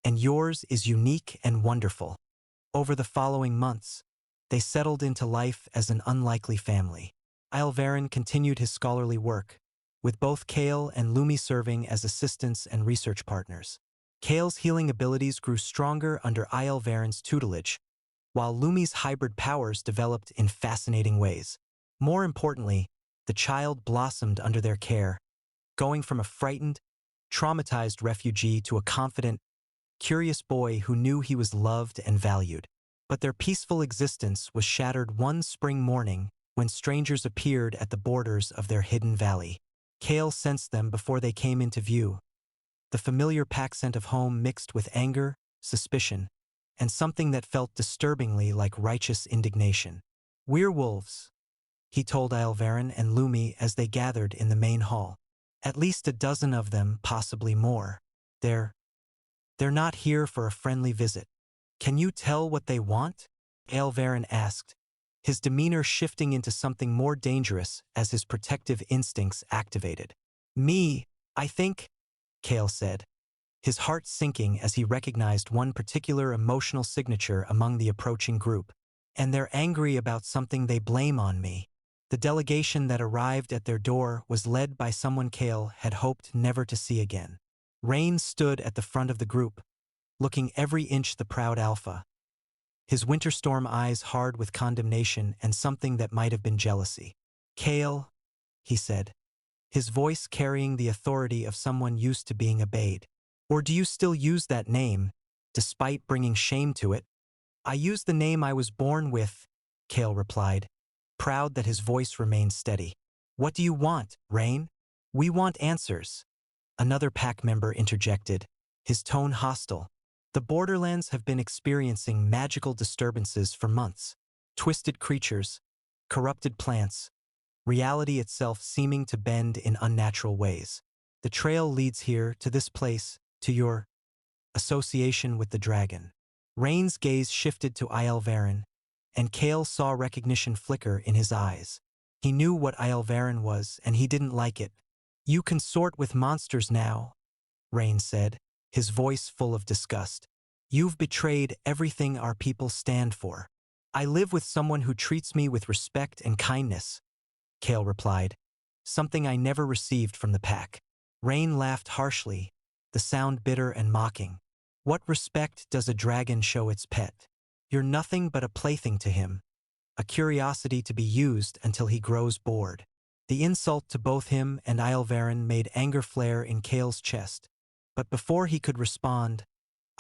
and yours is unique and wonderful. Over the following months, they settled into life as an unlikely family. Aelvarin continued his scholarly work, with both Kale and Lumi serving as assistants and research partners. Kale's healing abilities grew stronger under Aelvarin's tutelage, while Lumi's hybrid powers developed in fascinating ways. More importantly, the child blossomed under their care, going from a frightened, traumatized refugee to a confident, curious boy who knew he was loved and valued. But their peaceful existence was shattered one spring morning when strangers appeared at the borders of their hidden valley. Kale sensed them before they came into view. The familiar pack scent of home mixed with anger, suspicion, and something that felt disturbingly like righteous indignation. Werewolves, he told Aelvarin and Lumi as they gathered in the main hall. At least a dozen of them, possibly more. They're not here for a friendly visit. Can you tell what they want? Aelvarin asked, his demeanor shifting into something more dangerous as his protective instincts activated. Me, I think, Kale said, his heart sinking as he recognized one particular emotional signature among the approaching group. And they're angry about something they blame on me. The delegation that arrived at their door was led by someone Kale had hoped never to see again. Rain stood at the front of the group, looking every inch the proud alpha, his winterstorm eyes hard with condemnation and something that might have been jealousy. Kale, he said, his voice carrying the authority of someone used to being obeyed. Or do you still use that name, despite bringing shame to it? I use the name I was born with, Kale replied, proud that his voice remained steady. What do you want, Rain? We want answers. Another pack member interjected, his tone hostile. The Borderlands have been experiencing magical disturbances for months. Twisted creatures, corrupted plants, reality itself seeming to bend in unnatural ways. The trail leads here, to this place, to your association with the dragon. Rain's gaze shifted to Aelvarin, and Kale saw recognition flicker in his eyes. He knew what Aelvarin was, and he didn't like it. You consort with monsters now, Rain said, his voice full of disgust. You've betrayed everything our people stand for. I live with someone who treats me with respect and kindness, Kale replied, something I never received from the pack. Rain laughed harshly, the sound bitter and mocking. What respect does a dragon show its pet? You're nothing but a plaything to him, a curiosity to be used until he grows bored. The insult to both him and Aelvarin made anger flare in Kale's chest, but before he could respond,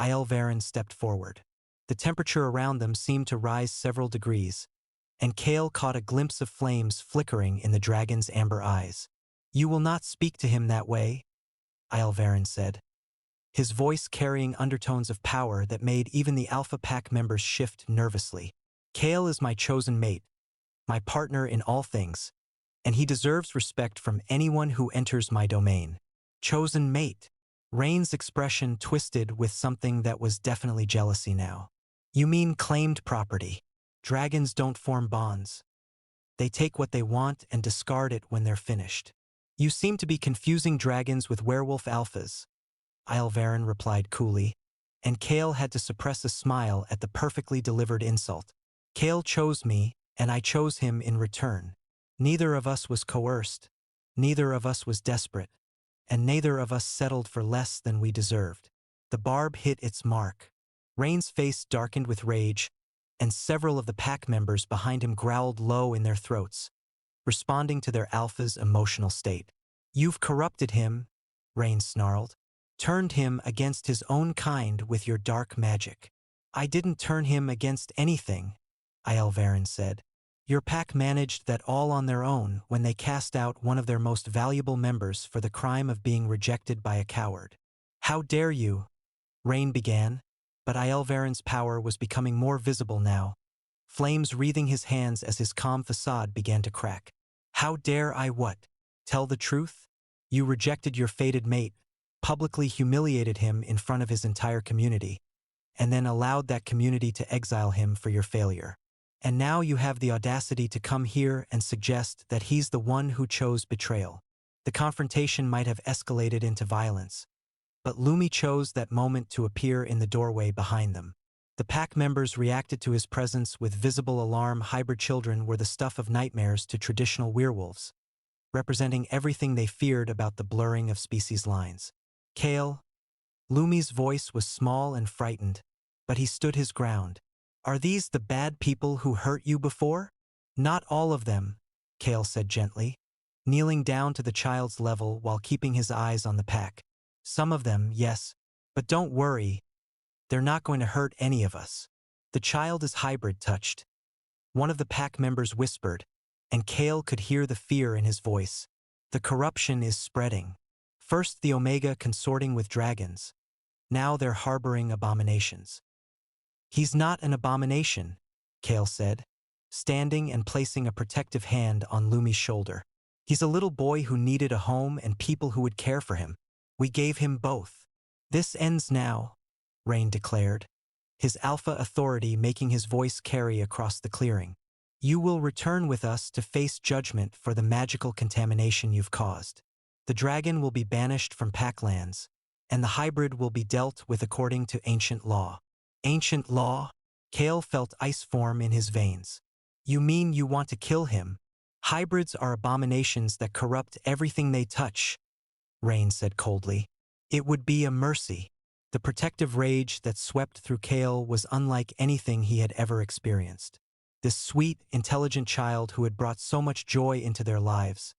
Aelvarin stepped forward. The temperature around them seemed to rise several degrees, and Kale caught a glimpse of flames flickering in the dragon's amber eyes. You will not speak to him that way, Aelvarin said, his voice carrying undertones of power that made even the Alpha Pack members shift nervously. Kale is my chosen mate, my partner in all things, and he deserves respect from anyone who enters my domain. Chosen mate. Rain's expression twisted with something that was definitely jealousy now. You mean claimed property. Dragons don't form bonds. They take what they want and discard it when they're finished. You seem to be confusing dragons with werewolf alphas, Aelvarin replied coolly, and Kale had to suppress a smile at the perfectly delivered insult. Kale chose me, and I chose him in return. Neither of us was coerced, neither of us was desperate, and neither of us settled for less than we deserved. The barb hit its mark. Rain's face darkened with rage, and several of the pack members behind him growled low in their throats. responding to their alpha's emotional state. You've corrupted him, Rain snarled. Turned him against his own kind with your dark magic. I didn't turn him against anything, Ielvarin said. Your pack managed that all on their own when they cast out one of their most valuable members for the crime of being rejected by a coward. How dare you? Rain began, but Ielvarin's power was becoming more visible now, flames wreathing his hands as his calm facade began to crack. How dare I what? Tell the truth? You rejected your fated mate, publicly humiliated him in front of his entire community, and then allowed that community to exile him for your failure. And now you have the audacity to come here and suggest that he's the one who chose betrayal. The confrontation might have escalated into violence, but Lumi chose that moment to appear in the doorway behind them. The pack members reacted to his presence with visible alarm. Hybrid children were the stuff of nightmares to traditional werewolves, representing everything they feared about the blurring of species lines. Kale. Lumi's voice was small and frightened, but he stood his ground. Are these the bad people who hurt you before? Not all of them, Kale said gently, kneeling down to the child's level while keeping his eyes on the pack. Some of them, yes, but don't worry. They're not going to hurt any of us. The child is hybrid touched. One of the pack members whispered, and Kale could hear the fear in his voice. The corruption is spreading. First the Omega consorting with dragons. Now they're harboring abominations. He's not an abomination, Kale said, standing and placing a protective hand on Lumi's shoulder. He's a little boy who needed a home and people who would care for him. We gave him both. This ends now, Rain declared, his alpha authority making his voice carry across the clearing. You will return with us to face judgment for the magical contamination you've caused. The dragon will be banished from Packlands, and the hybrid will be dealt with according to ancient law. Ancient law? Kale felt ice form in his veins. You mean you want to kill him? Hybrids are abominations that corrupt everything they touch, Rain said coldly. It would be a mercy. The protective rage that swept through Kale was unlike anything he had ever experienced. This sweet, intelligent child who had brought so much joy into their lives.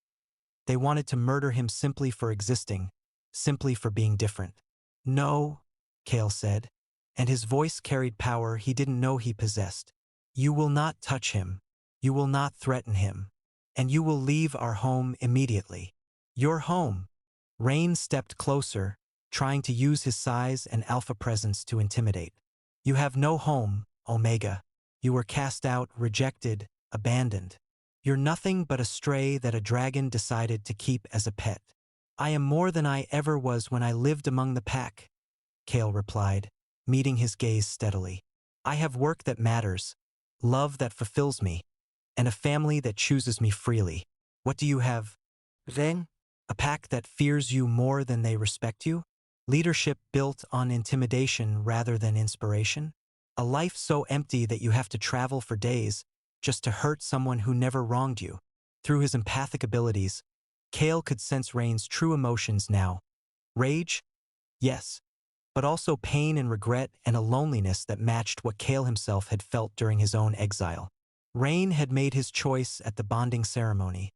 They wanted to murder him simply for existing, simply for being different. No, Kale said, and his voice carried power he didn't know he possessed. You will not touch him. You will not threaten him. And you will leave our home immediately. Your home. Rain stepped closer, trying to use his size and alpha presence to intimidate. You have no home, Omega. You were cast out, rejected, abandoned. You're nothing but a stray that a dragon decided to keep as a pet. I am more than I ever was when I lived among the pack, Kale replied, meeting his gaze steadily. I have work that matters, love that fulfills me, and a family that chooses me freely. What do you have? Then? A pack that fears you more than they respect you? Leadership built on intimidation rather than inspiration? A life so empty that you have to travel for days just to hurt someone who never wronged you. Through his empathic abilities, Kale could sense Rain's true emotions now. Rage? Yes, but also pain and regret and a loneliness that matched what Kale himself had felt during his own exile. Rain had made his choice at the bonding ceremony,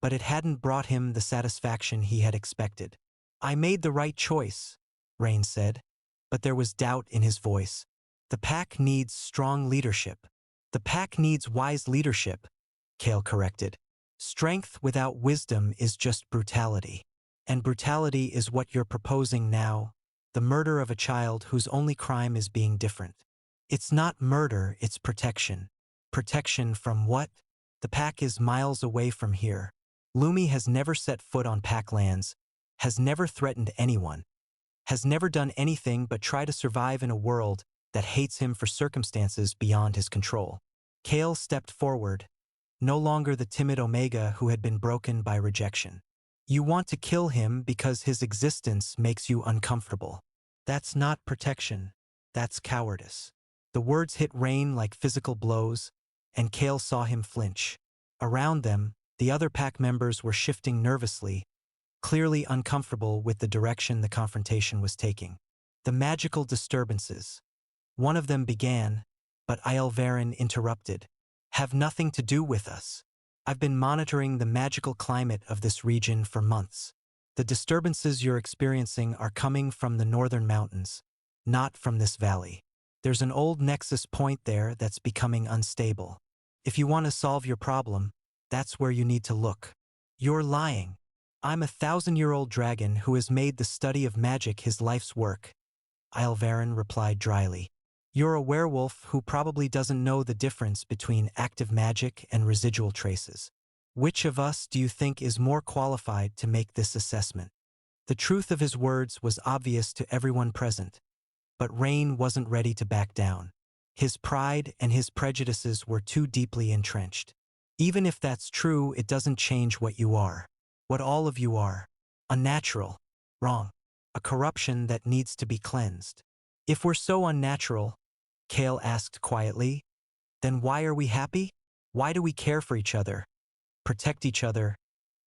but it hadn't brought him the satisfaction he had expected. I made the right choice, Rain said, but there was doubt in his voice. The pack needs strong leadership. The pack needs wise leadership, Kale corrected. Strength without wisdom is just brutality. And brutality is what you're proposing now, the murder of a child whose only crime is being different. It's not murder, it's protection. Protection from what? The pack is miles away from here. Lumi has never set foot on Packlands, has never threatened anyone, has never done anything but try to survive in a world that hates him for circumstances beyond his control. Kale stepped forward, no longer the timid Omega who had been broken by rejection. You want to kill him because his existence makes you uncomfortable. That's not protection. That's cowardice. The words hit Rain like physical blows, and Kale saw him flinch. Around them, the other pack members were shifting nervously, clearly uncomfortable with the direction the confrontation was taking. The magical disturbances. One of them began, but Ielvarin interrupted. Have nothing to do with us. I've been monitoring the magical climate of this region for months. The disturbances you're experiencing are coming from the northern mountains, not from this valley. There's an old nexus point there that's becoming unstable. If you want to solve your problem, that's where you need to look. You're lying. I'm a 1,000-year-old dragon who has made the study of magic his life's work, Aelvarin replied dryly. You're a werewolf who probably doesn't know the difference between active magic and residual traces. Which of us do you think is more qualified to make this assessment? The truth of his words was obvious to everyone present, but Rain wasn't ready to back down. His pride and his prejudices were too deeply entrenched. Even if that's true, it doesn't change what you are. What all of you are. Unnatural. Wrong. A corruption that needs to be cleansed. If we're so unnatural, Kale asked quietly, then why are we happy? Why do we care for each other, protect each other,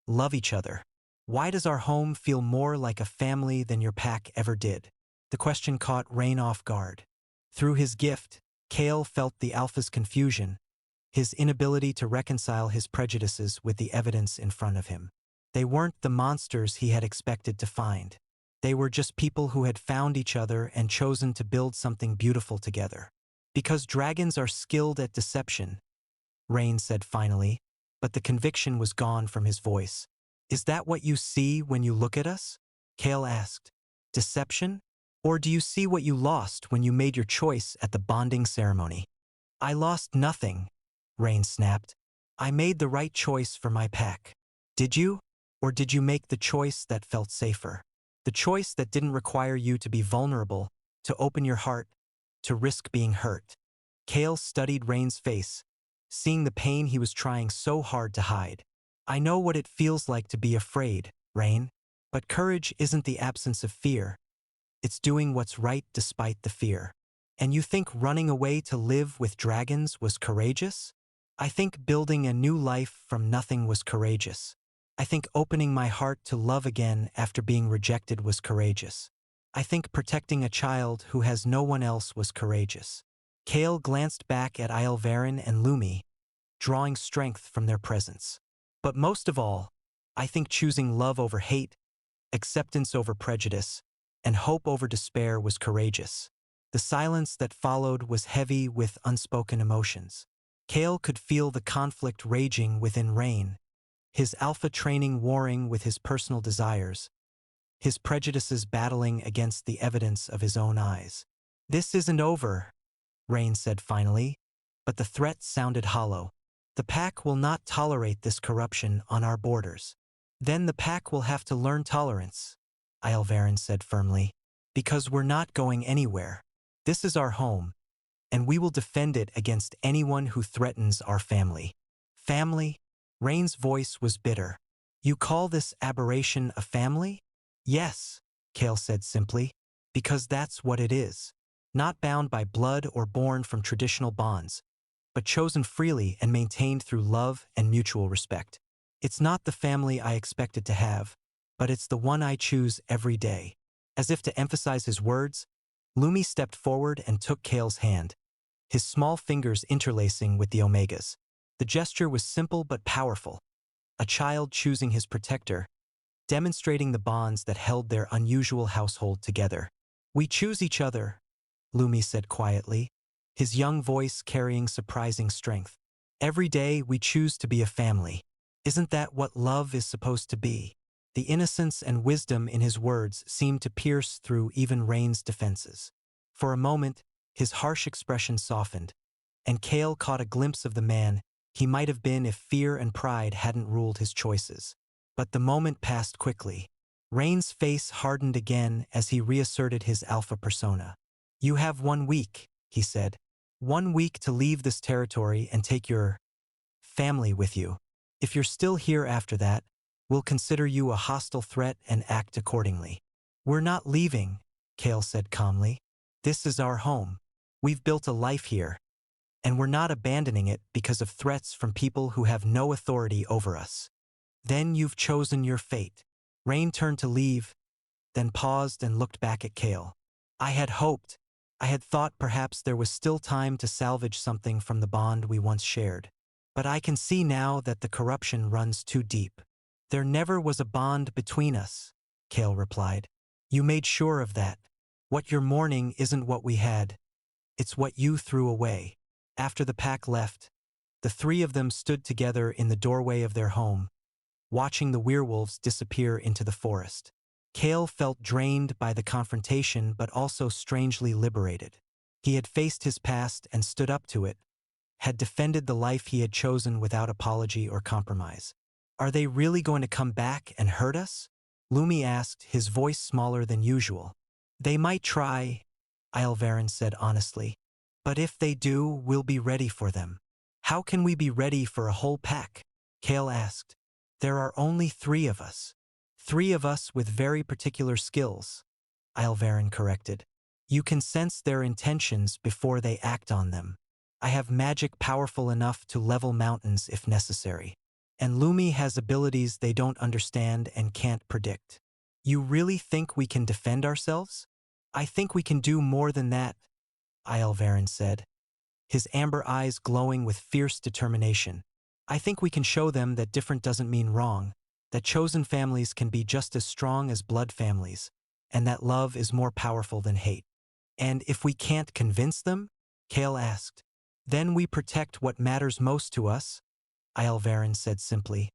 love each other? Why does our home feel more like a family than your pack ever did? The question caught Rain off guard. Through his gift, Kale felt the alpha's confusion, his inability to reconcile his prejudices with the evidence in front of him. They weren't the monsters he had expected to find. They were just people who had found each other and chosen to build something beautiful together. Because dragons are skilled at deception, Rain said finally, but the conviction was gone from his voice. Is that what you see when you look at us? Kale asked. Deception? Or do you see what you lost when you made your choice at the bonding ceremony? I lost nothing, Rain snapped. I made the right choice for my pack. Did you? Or did you make the choice that felt safer? The choice that didn't require you to be vulnerable, to open your heart, to risk being hurt. Kale studied Rain's face, seeing the pain he was trying so hard to hide. I know what it feels like to be afraid, Rain, but courage isn't the absence of fear. It's doing what's right despite the fear. And you think running away to live with dragons was courageous? I think building a new life from nothing was courageous. I think opening my heart to love again after being rejected was courageous. I think protecting a child who has no one else was courageous. Kale glanced back at Aelvarin and Lumi, drawing strength from their presence. But most of all, I think choosing love over hate, acceptance over prejudice, and hope over despair was courageous. The silence that followed was heavy with unspoken emotions. Kale could feel the conflict raging within Rain, his alpha training warring with his personal desires, his prejudices battling against the evidence of his own eyes. This isn't over, Rain said finally, but the threat sounded hollow. The pack will not tolerate this corruption on our borders. Then the pack will have to learn tolerance, Aelvarin said firmly, because we're not going anywhere. This is our home, and we will defend it against anyone who threatens our family. Family? Rain's voice was bitter. You call this aberration a family? Yes, Kale said simply, because that's what it is. Not bound by blood or born from traditional bonds, but chosen freely and maintained through love and mutual respect. It's not the family I expected to have, but it's the one I choose every day. As if to emphasize his words, Lumi stepped forward and took Kale's hand, his small fingers interlacing with the Omegas. The gesture was simple but powerful, a child choosing his protector, demonstrating the bonds that held their unusual household together. We choose each other, Lumi said quietly, his young voice carrying surprising strength. Every day we choose to be a family. Isn't that what love is supposed to be? The innocence and wisdom in his words seemed to pierce through even Rain's defenses. For a moment, his harsh expression softened, and Kale caught a glimpse of the man he might have been if fear and pride hadn't ruled his choices. But the moment passed quickly. Rain's face hardened again as he reasserted his alpha persona. You have 1 week, he said. 1 week to leave this territory and take your family with you. If you're still here after that, we'll consider you a hostile threat and act accordingly. We're not leaving, Kale said calmly. This is our home. We've built a life here, and we're not abandoning it because of threats from people who have no authority over us. Then you've chosen your fate. Rain turned to leave, then paused and looked back at Kale. I had hoped, I had thought perhaps there was still time to salvage something from the bond we once shared. But I can see now that the corruption runs too deep. There never was a bond between us, Kale replied. You made sure of that. What you're mourning isn't what we had. It's what you threw away. After the pack left, the three of them stood together in the doorway of their home, watching the werewolves disappear into the forest. Kale felt drained by the confrontation but also strangely liberated. He had faced his past and stood up to it, had defended the life he had chosen without apology or compromise. Are they really going to come back and hurt us? Lumi asked, his voice smaller than usual. They might try, Aelvarin said honestly. But if they do, we'll be ready for them. How can we be ready for a whole pack? Kale asked. There are only 3 of us. 3 of us with very particular skills, Aelvarin corrected. You can sense their intentions before they act on them. I have magic powerful enough to level mountains if necessary. And Lumi has abilities they don't understand and can't predict. You really think we can defend ourselves? I think we can do more than that, Aelvarin said, his amber eyes glowing with fierce determination. I think we can show them that different doesn't mean wrong, that chosen families can be just as strong as blood families, and that love is more powerful than hate. And if we can't convince them? Kale asked. Then we protect what matters most to us, Aelvarin said simply.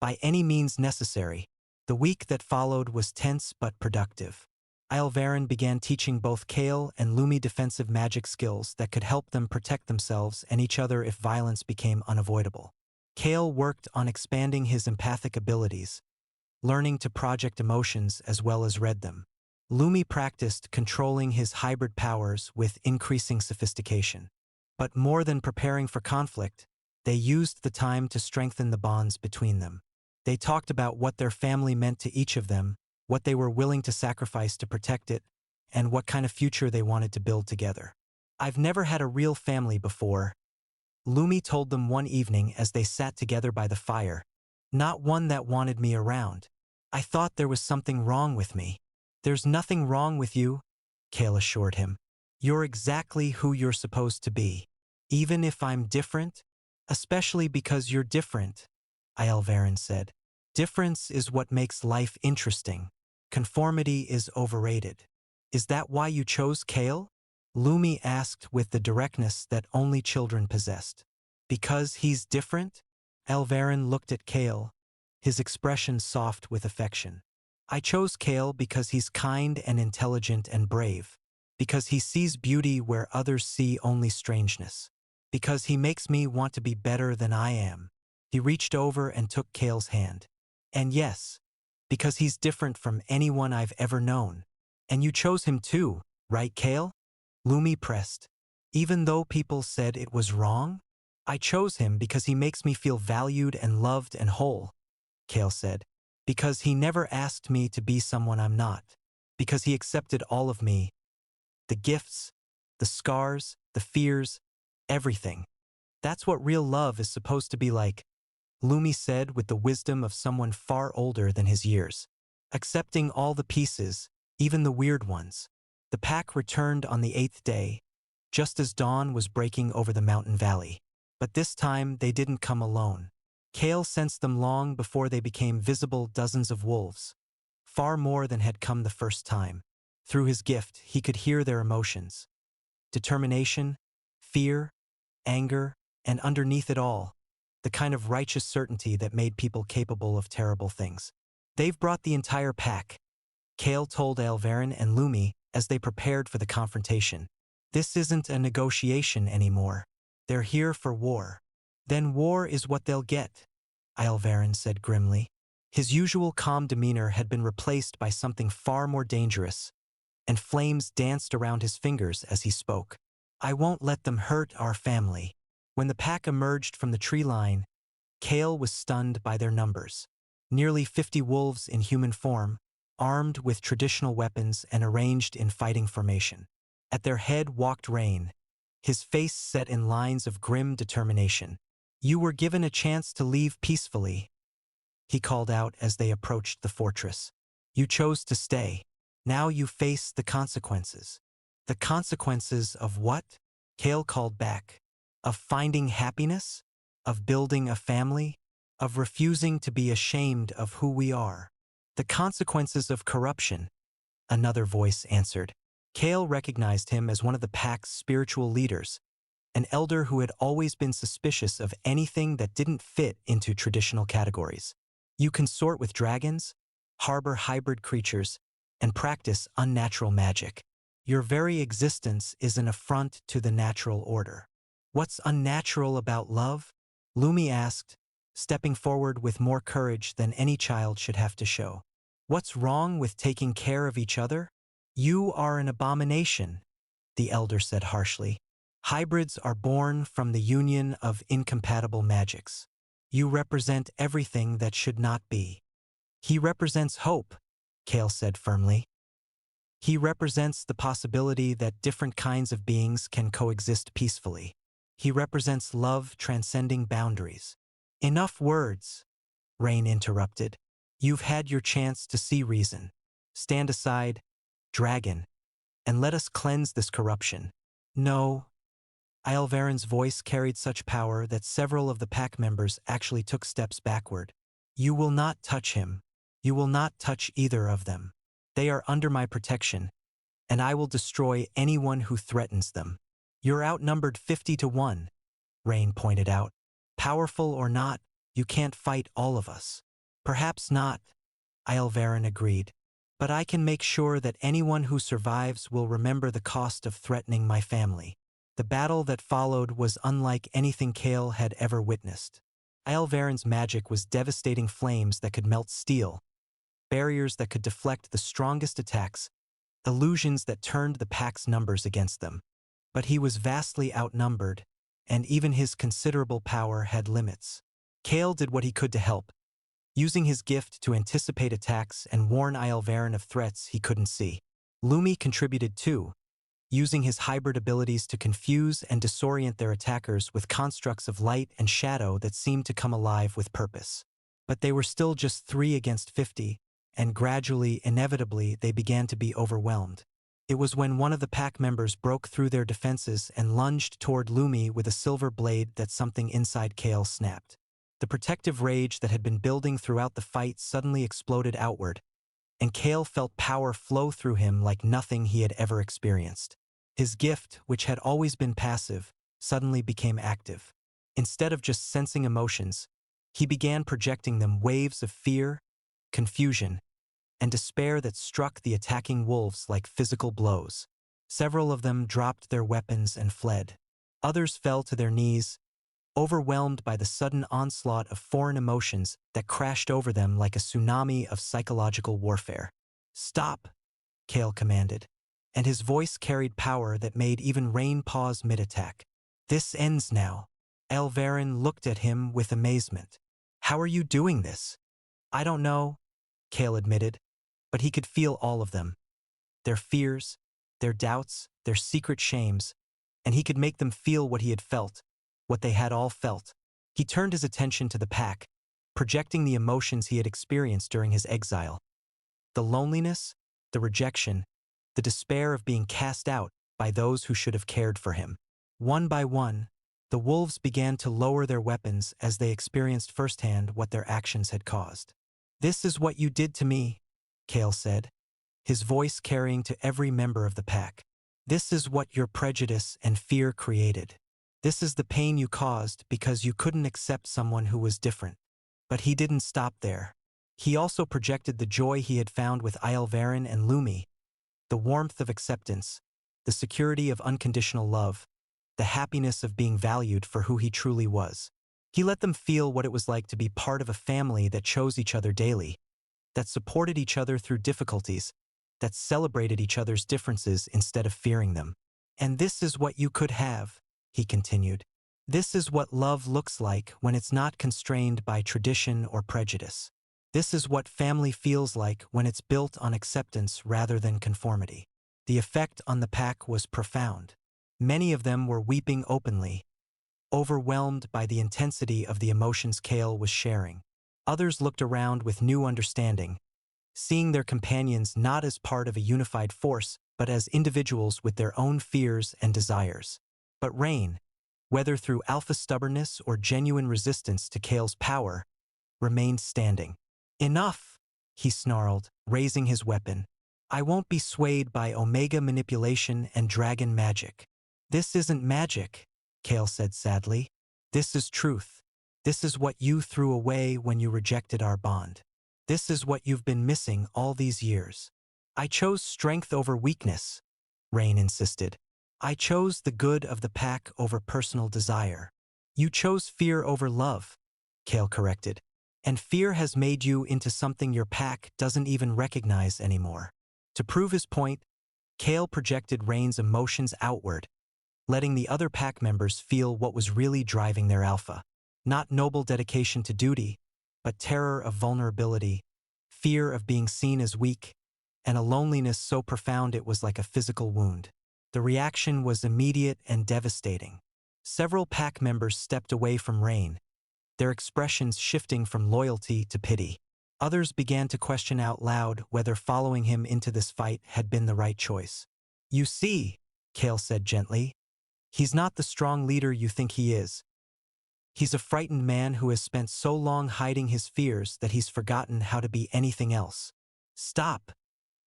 By any means necessary. The week that followed was tense but productive. Aelvarin began teaching both Kale and Lumi defensive magic skills that could help them protect themselves and each other if violence became unavoidable. Kale worked on expanding his empathic abilities, learning to project emotions as well as read them. Lumi practiced controlling his hybrid powers with increasing sophistication. But more than preparing for conflict, they used the time to strengthen the bonds between them. They talked about what their family meant to each of them, what they were willing to sacrifice to protect it, and what kind of future they wanted to build together. I've never had a real family before, Lumi told them one evening as they sat together by the fire. Not one that wanted me around. I thought there was something wrong with me. There's nothing wrong with you, Kale assured him. You're exactly who you're supposed to be. Even if I'm different? Especially because you're different, Aelvarin said. Difference is what makes life interesting. Conformity is overrated. Is that why you chose Kale? Lumi asked with the directness that only children possessed. Because he's different? Aelvarin looked at Kale, his expression soft with affection. I chose Kale because he's kind and intelligent and brave. Because he sees beauty where others see only strangeness. Because he makes me want to be better than I am. He reached over and took Kale's hand. And yes, because he's different from anyone I've ever known. And you chose him too, right, Kale? Lumi pressed. Even though people said it was wrong? I chose him because he makes me feel valued and loved and whole, Kale said. Because he never asked me to be someone I'm not. Because he accepted all of me. The gifts, the scars, the fears, everything. That's what real love is supposed to be like, Lumi said with the wisdom of someone far older than his years. Accepting all the pieces, even the weird ones. The pack returned on the 8th day, just as dawn was breaking over the mountain valley. But this time they didn't come alone. Kale sensed them long before they became visible dozens of wolves. Far more than had come the first time. Through his gift, he could hear their emotions. Determination, fear, anger, and underneath it all, the kind of righteous certainty that made people capable of terrible things. They've brought the entire pack, Kale told Aelvarin and Lumi as they prepared for the confrontation. This isn't a negotiation anymore. They're here for war. Then war is what they'll get, Aelvarin said grimly. His usual calm demeanor had been replaced by something far more dangerous, and flames danced around his fingers as he spoke. I won't let them hurt our family. When the pack emerged from the tree line, Kale was stunned by their numbers. Nearly 50 wolves in human form, armed with traditional weapons and arranged in fighting formation. At their head walked Rain, his face set in lines of grim determination. You were given a chance to leave peacefully, he called out as they approached the fortress. You chose to stay. Now you face the consequences. The consequences of what? Kale called back. Of finding happiness? of building a family, of refusing to be ashamed of who we are. The consequences of corruption, another voice answered. Kale recognized him as one of the pack's spiritual leaders, an elder who had always been suspicious of anything that didn't fit into traditional categories. You consort with dragons, harbor hybrid creatures, and practice unnatural magic. Your very existence is an affront to the natural order. What's unnatural about love? Lumi asked, stepping forward with more courage than any child should have to show. What's wrong with taking care of each other? You are an abomination, the elder said harshly. Hybrids are born from the union of incompatible magics. You represent everything that should not be. He represents hope, Kale said firmly. He represents the possibility that different kinds of beings can coexist peacefully. He represents love transcending boundaries. Enough words, Rain interrupted. You've had your chance to see reason. Stand aside, dragon, and let us cleanse this corruption. No. Aelvaren's voice carried such power that several of the pack members actually took steps backward. You will not touch him. You will not touch either of them. They are under my protection, and I will destroy anyone who threatens them. You're outnumbered 50-1, Rain pointed out. Powerful or not, you can't fight all of us. Perhaps not, Aelvaren agreed. But I can make sure that anyone who survives will remember the cost of threatening my family. The battle that followed was unlike anything Kale had ever witnessed. Aelvaren's magic was devastating flames that could melt steel, barriers that could deflect the strongest attacks, illusions that turned the pack's numbers against them. But he was vastly outnumbered, and even his considerable power had limits. Kale did what he could to help, using his gift to anticipate attacks and warn Aelvaren of threats he couldn't see. Lumi contributed too, using his hybrid abilities to confuse and disorient their attackers with constructs of light and shadow that seemed to come alive with purpose. But they were still just 3 against 50, and gradually, inevitably, they began to be overwhelmed. It was when one of the pack members broke through their defenses and lunged toward Lumi with a silver blade that something inside Kale snapped. The protective rage that had been building throughout the fight suddenly exploded outward, and Kale felt power flow through him like nothing he had ever experienced. His gift, which had always been passive, suddenly became active. Instead of just sensing emotions, he began projecting them waves of fear, confusion, and despair that struck the attacking wolves like physical blows. Several of them dropped their weapons and fled. Others fell to their knees, overwhelmed by the sudden onslaught of foreign emotions that crashed over them like a tsunami of psychological warfare. Stop, Kale commanded, and his voice carried power that made even Rain pause mid-attack. This ends now. Aelvaren looked at him with amazement. How are you doing this? I don't know, Kale admitted, but he could feel all of them. Their fears, their doubts, their secret shames, and he could make them feel what he had felt, what they had all felt. He turned his attention to the pack, projecting the emotions he had experienced during his exile. The loneliness, the rejection, the despair of being cast out by those who should have cared for him. One by one, the wolves began to lower their weapons as they experienced firsthand what their actions had caused. This is what you did to me, Kale said, his voice carrying to every member of the pack. This is what your prejudice and fear created. This is the pain you caused because you couldn't accept someone who was different. But he didn't stop there. He also projected the joy he had found with Aelvaren and Lumi, the warmth of acceptance, the security of unconditional love, the happiness of being valued for who he truly was. He let them feel what it was like to be part of a family that chose each other daily, that supported each other through difficulties, that celebrated each other's differences instead of fearing them. And this is what you could have, he continued. This is what love looks like when it's not constrained by tradition or prejudice. This is what family feels like when it's built on acceptance rather than conformity. The effect on the pack was profound. Many of them were weeping openly, overwhelmed by the intensity of the emotions Kale was sharing. Others looked around with new understanding, seeing their companions not as part of a unified force, but as individuals with their own fears and desires. But Rain, whether through alpha stubbornness or genuine resistance to Kale's power, remained standing. Enough, he snarled, raising his weapon. I won't be swayed by Omega manipulation and dragon magic. This isn't magic, Kale said sadly. This is truth. This is what you threw away when you rejected our bond. This is what you've been missing all these years. I chose strength over weakness, Rain insisted. I chose the good of the pack over personal desire. You chose fear over love, Kale corrected. And fear has made you into something your pack doesn't even recognize anymore. To prove his point, Kale projected Rain's emotions outward, letting the other pack members feel what was really driving their alpha. Not noble dedication to duty, but terror of vulnerability, fear of being seen as weak, and a loneliness so profound it was like a physical wound. The reaction was immediate and devastating. Several pack members stepped away from Rain, their expressions shifting from loyalty to pity. Others began to question out loud whether following him into this fight had been the right choice. You see, Kale said gently, he's not the strong leader you think he is. He's a frightened man who has spent so long hiding his fears that he's forgotten how to be anything else. Stop,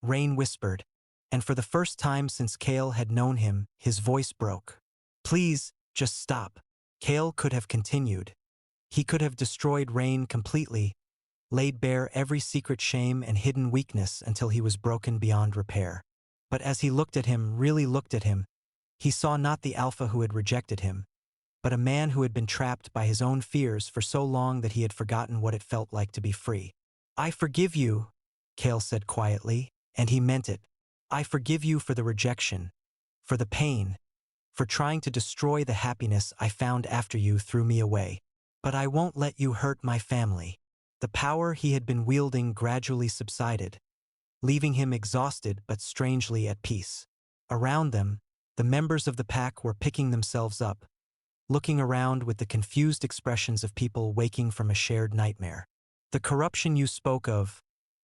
Rain whispered, and for the first time since Kale had known him, his voice broke. Please, just stop. Kale could have continued. He could have destroyed Rain completely, laid bare every secret shame and hidden weakness until he was broken beyond repair. But as he looked at him, really looked at him, he saw not the alpha who had rejected him, but a man who had been trapped by his own fears for so long that he had forgotten what it felt like to be free. I forgive you, Kale said quietly, and he meant it. I forgive you for the rejection, for the pain, for trying to destroy the happiness I found after you threw me away. But I won't let you hurt my family. The power he had been wielding gradually subsided, leaving him exhausted but strangely at peace. Around them, the members of the pack were picking themselves up, looking around with the confused expressions of people waking from a shared nightmare. The corruption you spoke of,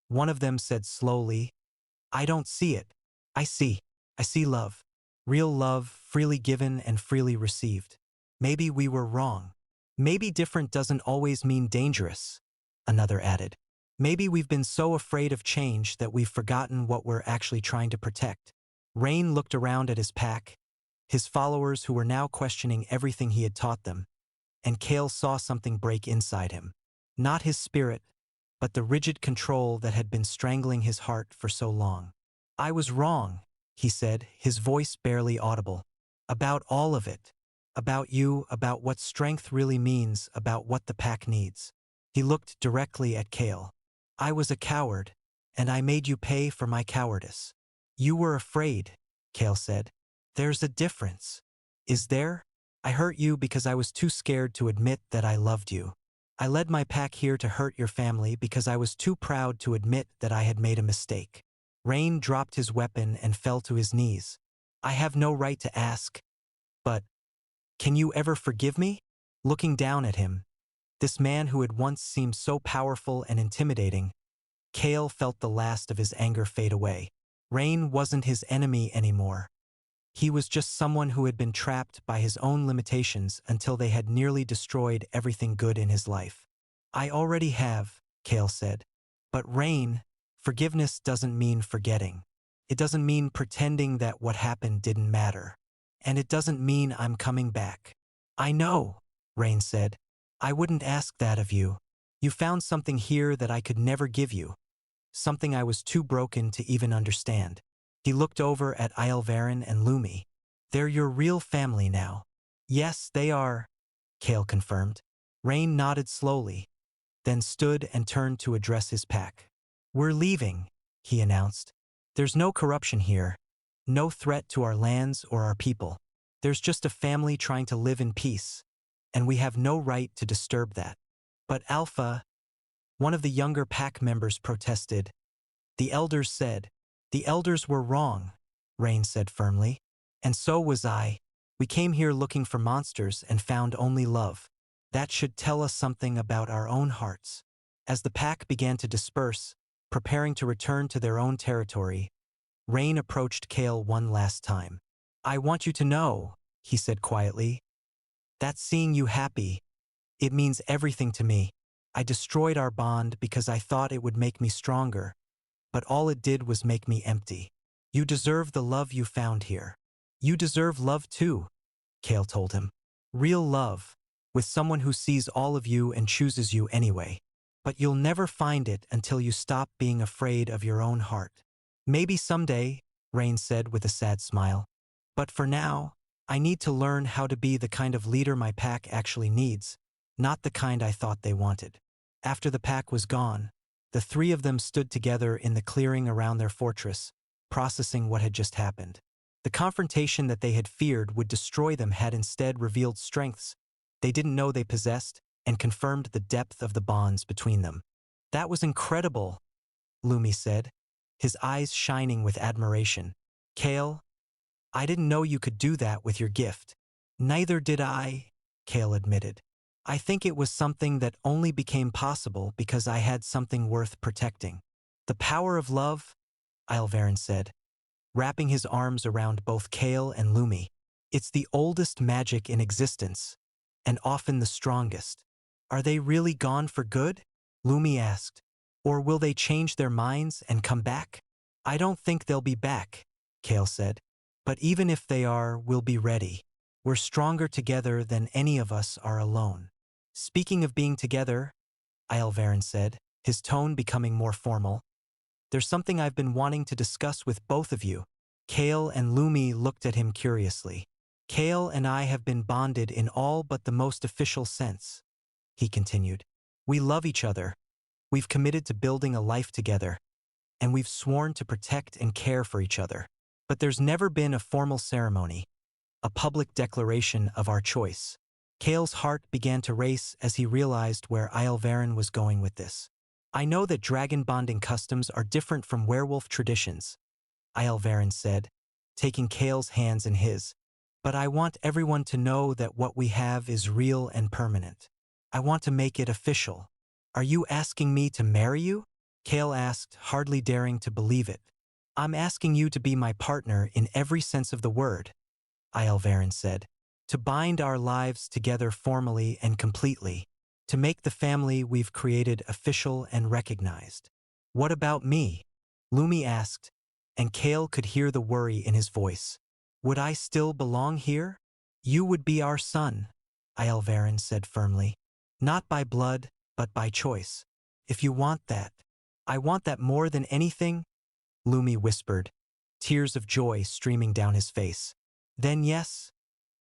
one of them said slowly, I don't see it. I see love. Real love, freely given and freely received. Maybe we were wrong. Maybe different doesn't always mean dangerous, another added. Maybe we've been so afraid of change that we've forgotten what we're actually trying to protect. Rain looked around at his pack, his followers who were now questioning everything he had taught them, and Kale saw something break inside him. Not his spirit, but the rigid control that had been strangling his heart for so long. I was wrong, he said, his voice barely audible. About all of it. About you, about what strength really means, about what the pack needs. He looked directly at Kale. I was a coward, and I made you pay for my cowardice. You were afraid, Kale said. There's a difference. Is there? I hurt you because I was too scared to admit that I loved you. I led my pack here to hurt your family because I was too proud to admit that I had made a mistake. Rain dropped his weapon and fell to his knees. I have no right to ask, but can you ever forgive me? Looking down at him, this man who had once seemed so powerful and intimidating, Kale felt the last of his anger fade away. Rain wasn't his enemy anymore. He was just someone who had been trapped by his own limitations until they had nearly destroyed everything good in his life. I already have, Kale said. But Rain, forgiveness doesn't mean forgetting. It doesn't mean pretending that what happened didn't matter. And it doesn't mean I'm coming back. I know, Rain said. I wouldn't ask that of you. You found something here that I could never give you. Something I was too broken to even understand. He looked over at Aelvarin and Lumi. They're your real family now. Yes, they are, Kale confirmed. Rain nodded slowly, then stood and turned to address his pack. We're leaving, he announced. There's no corruption here. No threat to our lands or our people. There's just a family trying to live in peace, and we have no right to disturb that. But Alpha, one of the younger pack members protested. The elders said, the elders were wrong, Rain said firmly. And so was I. We came here looking for monsters and found only love. That should tell us something about our own hearts. As the pack began to disperse, preparing to return to their own territory, Rain approached Kale one last time. I want you to know, he said quietly, That's seeing you happy. It means everything to me. I destroyed our bond because I thought it would make me stronger, but all it did was make me empty. You deserve the love you found here. You deserve love too, Kale told him. Real love, with someone who sees all of you and chooses you anyway. But you'll never find it until you stop being afraid of your own heart. Maybe someday, Rain said with a sad smile. But for now, I need to learn how to be the kind of leader my pack actually needs, not the kind I thought they wanted. After the pack was gone, the three of them stood together in the clearing around their fortress, processing what had just happened. The confrontation that they had feared would destroy them had instead revealed strengths they didn't know they possessed and confirmed the depth of the bonds between them. That was incredible, Lumi said, his eyes shining with admiration. Kale, I didn't know you could do that with your gift. Neither did I, Kale admitted. I think it was something that only became possible because I had something worth protecting. The power of love, Ilverin said, wrapping his arms around both Kale and Lumi. It's the oldest magic in existence, and often the strongest. Are they really gone for good? Lumi asked. Or will they change their minds and come back? I don't think they'll be back, Kale said. But even if they are, we'll be ready. We're stronger together than any of us are alone. Speaking of being together, Ilverin said, his tone becoming more formal, there's something I've been wanting to discuss with both of you. Kale and Lumi looked at him curiously. Kale and I have been bonded in all but the most official sense, he continued. We love each other. We've committed to building a life together, and we've sworn to protect and care for each other. But there's never been a formal ceremony, a public declaration of our choice. Kale's heart began to race as he realized where Ilverin was going with this. I know that dragon bonding customs are different from werewolf traditions, Ilverin said, taking Kale's hands in his. But I want everyone to know that what we have is real and permanent. I want to make it official. Are you asking me to marry you? Kale asked, hardly daring to believe it. I'm asking you to be my partner in every sense of the word, Ilverin said. To bind our lives together formally and completely. To make the family we've created official and recognized. What about me? Lumi asked, and Kale could hear the worry in his voice. Would I still belong here? You would be our son, Ilverin said firmly. Not by blood, but by choice. If you want that. I want that more than anything, Lumi whispered, tears of joy streaming down his face. Then yes,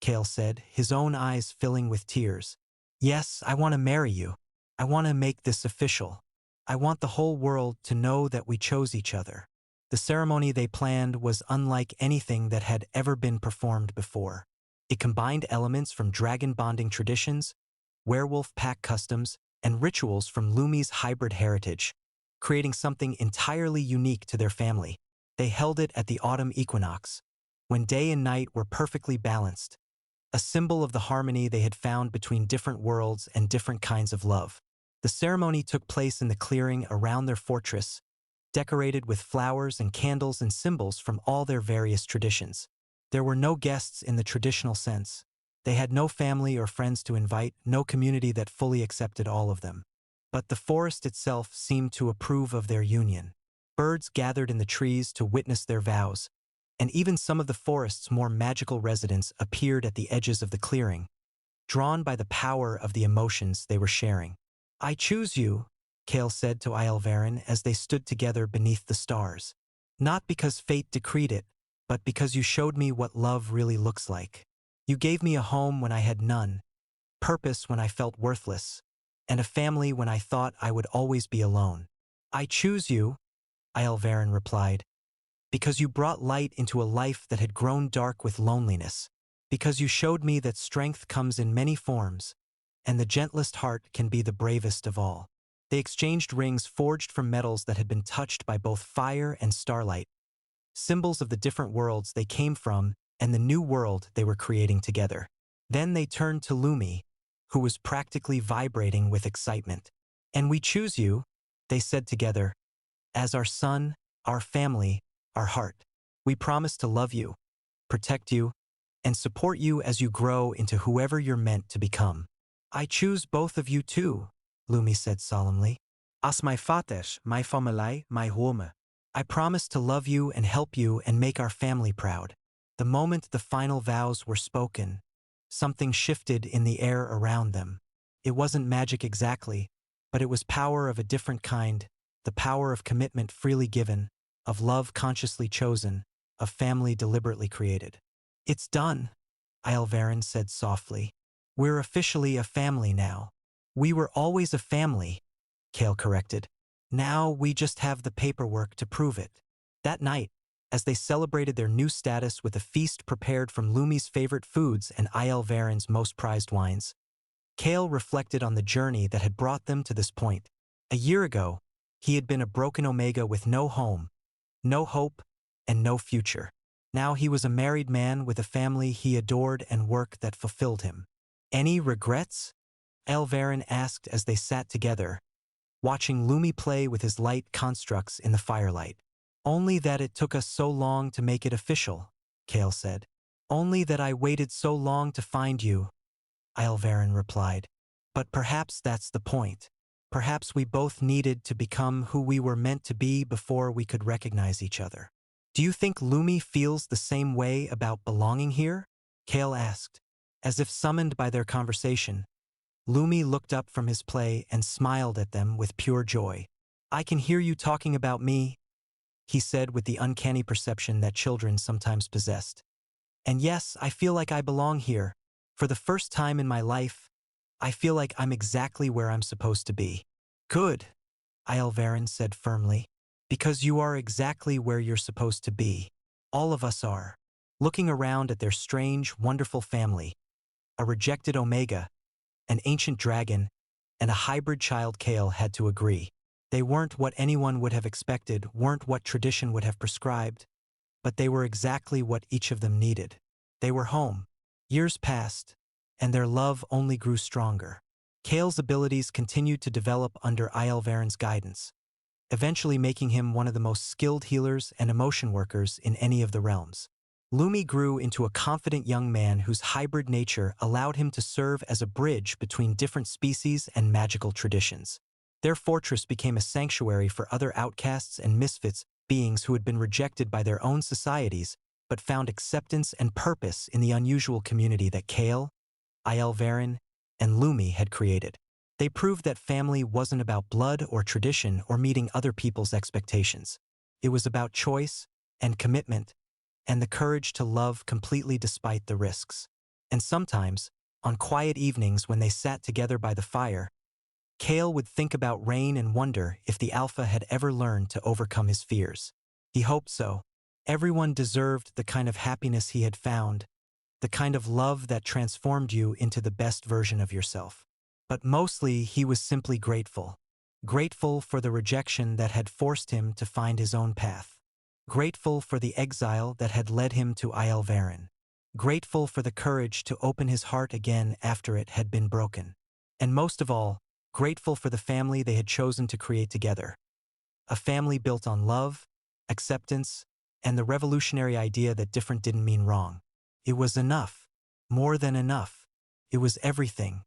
Kale said, his own eyes filling with tears. Yes, I want to marry you. I want to make this official. I want the whole world to know that we chose each other. The ceremony they planned was unlike anything that had ever been performed before. It combined elements from dragon bonding traditions, werewolf pack customs, and rituals from Lumi's hybrid heritage, creating something entirely unique to their family. They held it at the autumn equinox, when day and night were perfectly balanced, a symbol of the harmony they had found between different worlds and different kinds of love. The ceremony took place in the clearing around their fortress, decorated with flowers and candles and symbols from all their various traditions. There were no guests in the traditional sense. They had no family or friends to invite, no community that fully accepted all of them. But the forest itself seemed to approve of their union. Birds gathered in the trees to witness their vows, and even some of the forest's more magical residents appeared at the edges of the clearing, drawn by the power of the emotions they were sharing. I choose you, Kale said to Ilverin as they stood together beneath the stars. Not because fate decreed it, but because you showed me what love really looks like. You gave me a home when I had none, purpose when I felt worthless, and a family when I thought I would always be alone. I choose you, Ilverin replied, because you brought light into a life that had grown dark with loneliness, because you showed me that strength comes in many forms, and the gentlest heart can be the bravest of all. They exchanged rings forged from metals that had been touched by both fire and starlight, symbols of the different worlds they came from and the new world they were creating together. Then they turned to Lumi, who was practically vibrating with excitement. And we choose you, they said together, as our son, our family, our heart. We promise to love you, protect you, and support you as you grow into whoever you're meant to become. I choose both of you too, Lumi said solemnly. As my fates, my family, my home. I promise to love you and help you and make our family proud. The moment the final vows were spoken, something shifted in the air around them. It wasn't magic exactly, but it was power of a different kind, the power of commitment freely given, of love consciously chosen, of family deliberately created. It's done, Aelvarin said softly. We're officially a family now. We were always a family, Kale corrected. Now we just have the paperwork to prove it. That night, as they celebrated their new status with a feast prepared from Lumi's favorite foods and Aelvarin's most prized wines, Kale reflected on the journey that had brought them to this point. A year ago, he had been a broken Omega with no home, no hope, and no future. Now he was a married man with a family he adored and work that fulfilled him. Any regrets? Aelvarin asked as they sat together, watching Lumi play with his light constructs in the firelight. Only that it took us so long to make it official, Kale said. Only that I waited so long to find you, Aelvarin replied. But perhaps that's the point. Perhaps we both needed to become who we were meant to be before we could recognize each other. Do you think Lumi feels the same way about belonging here? Kale asked. As if summoned by their conversation, Lumi looked up from his play and smiled at them with pure joy. I can hear you talking about me, he said with the uncanny perception that children sometimes possessed. And yes, I feel like I belong here. For the first time in my life, I feel like I'm exactly where I'm supposed to be. Good, Aelvarin said firmly. Because you are exactly where you're supposed to be. All of us are. Looking around at their strange, wonderful family, a rejected Omega, an ancient dragon, and a hybrid child, Kale had to agree. They weren't what anyone would have expected, weren't what tradition would have prescribed, but they were exactly what each of them needed. They were home. Years passed, and their love only grew stronger. Kale's abilities continued to develop under Aelvarin's guidance, eventually making him one of the most skilled healers and emotion workers in any of the realms. Lumi grew into a confident young man whose hybrid nature allowed him to serve as a bridge between different species and magical traditions. Their fortress became a sanctuary for other outcasts and misfits, beings who had been rejected by their own societies, but found acceptance and purpose in the unusual community that Kale, Aelvarin, and Lumi had created. They proved that family wasn't about blood or tradition or meeting other people's expectations. It was about choice and commitment and the courage to love completely despite the risks. And sometimes, on quiet evenings when they sat together by the fire, Kale would think about Rain and wonder if the Alpha had ever learned to overcome his fears. He hoped so. Everyone deserved the kind of happiness he had found, the kind of love that transformed you into the best version of yourself. But mostly he was simply grateful. Grateful for the rejection that had forced him to find his own path. Grateful for the exile that had led him to Aelvarin. Grateful for the courage to open his heart again after it had been broken. And most of all, grateful for the family they had chosen to create together. A family built on love, acceptance, and the revolutionary idea that different didn't mean wrong. It was enough. More than enough. It was everything.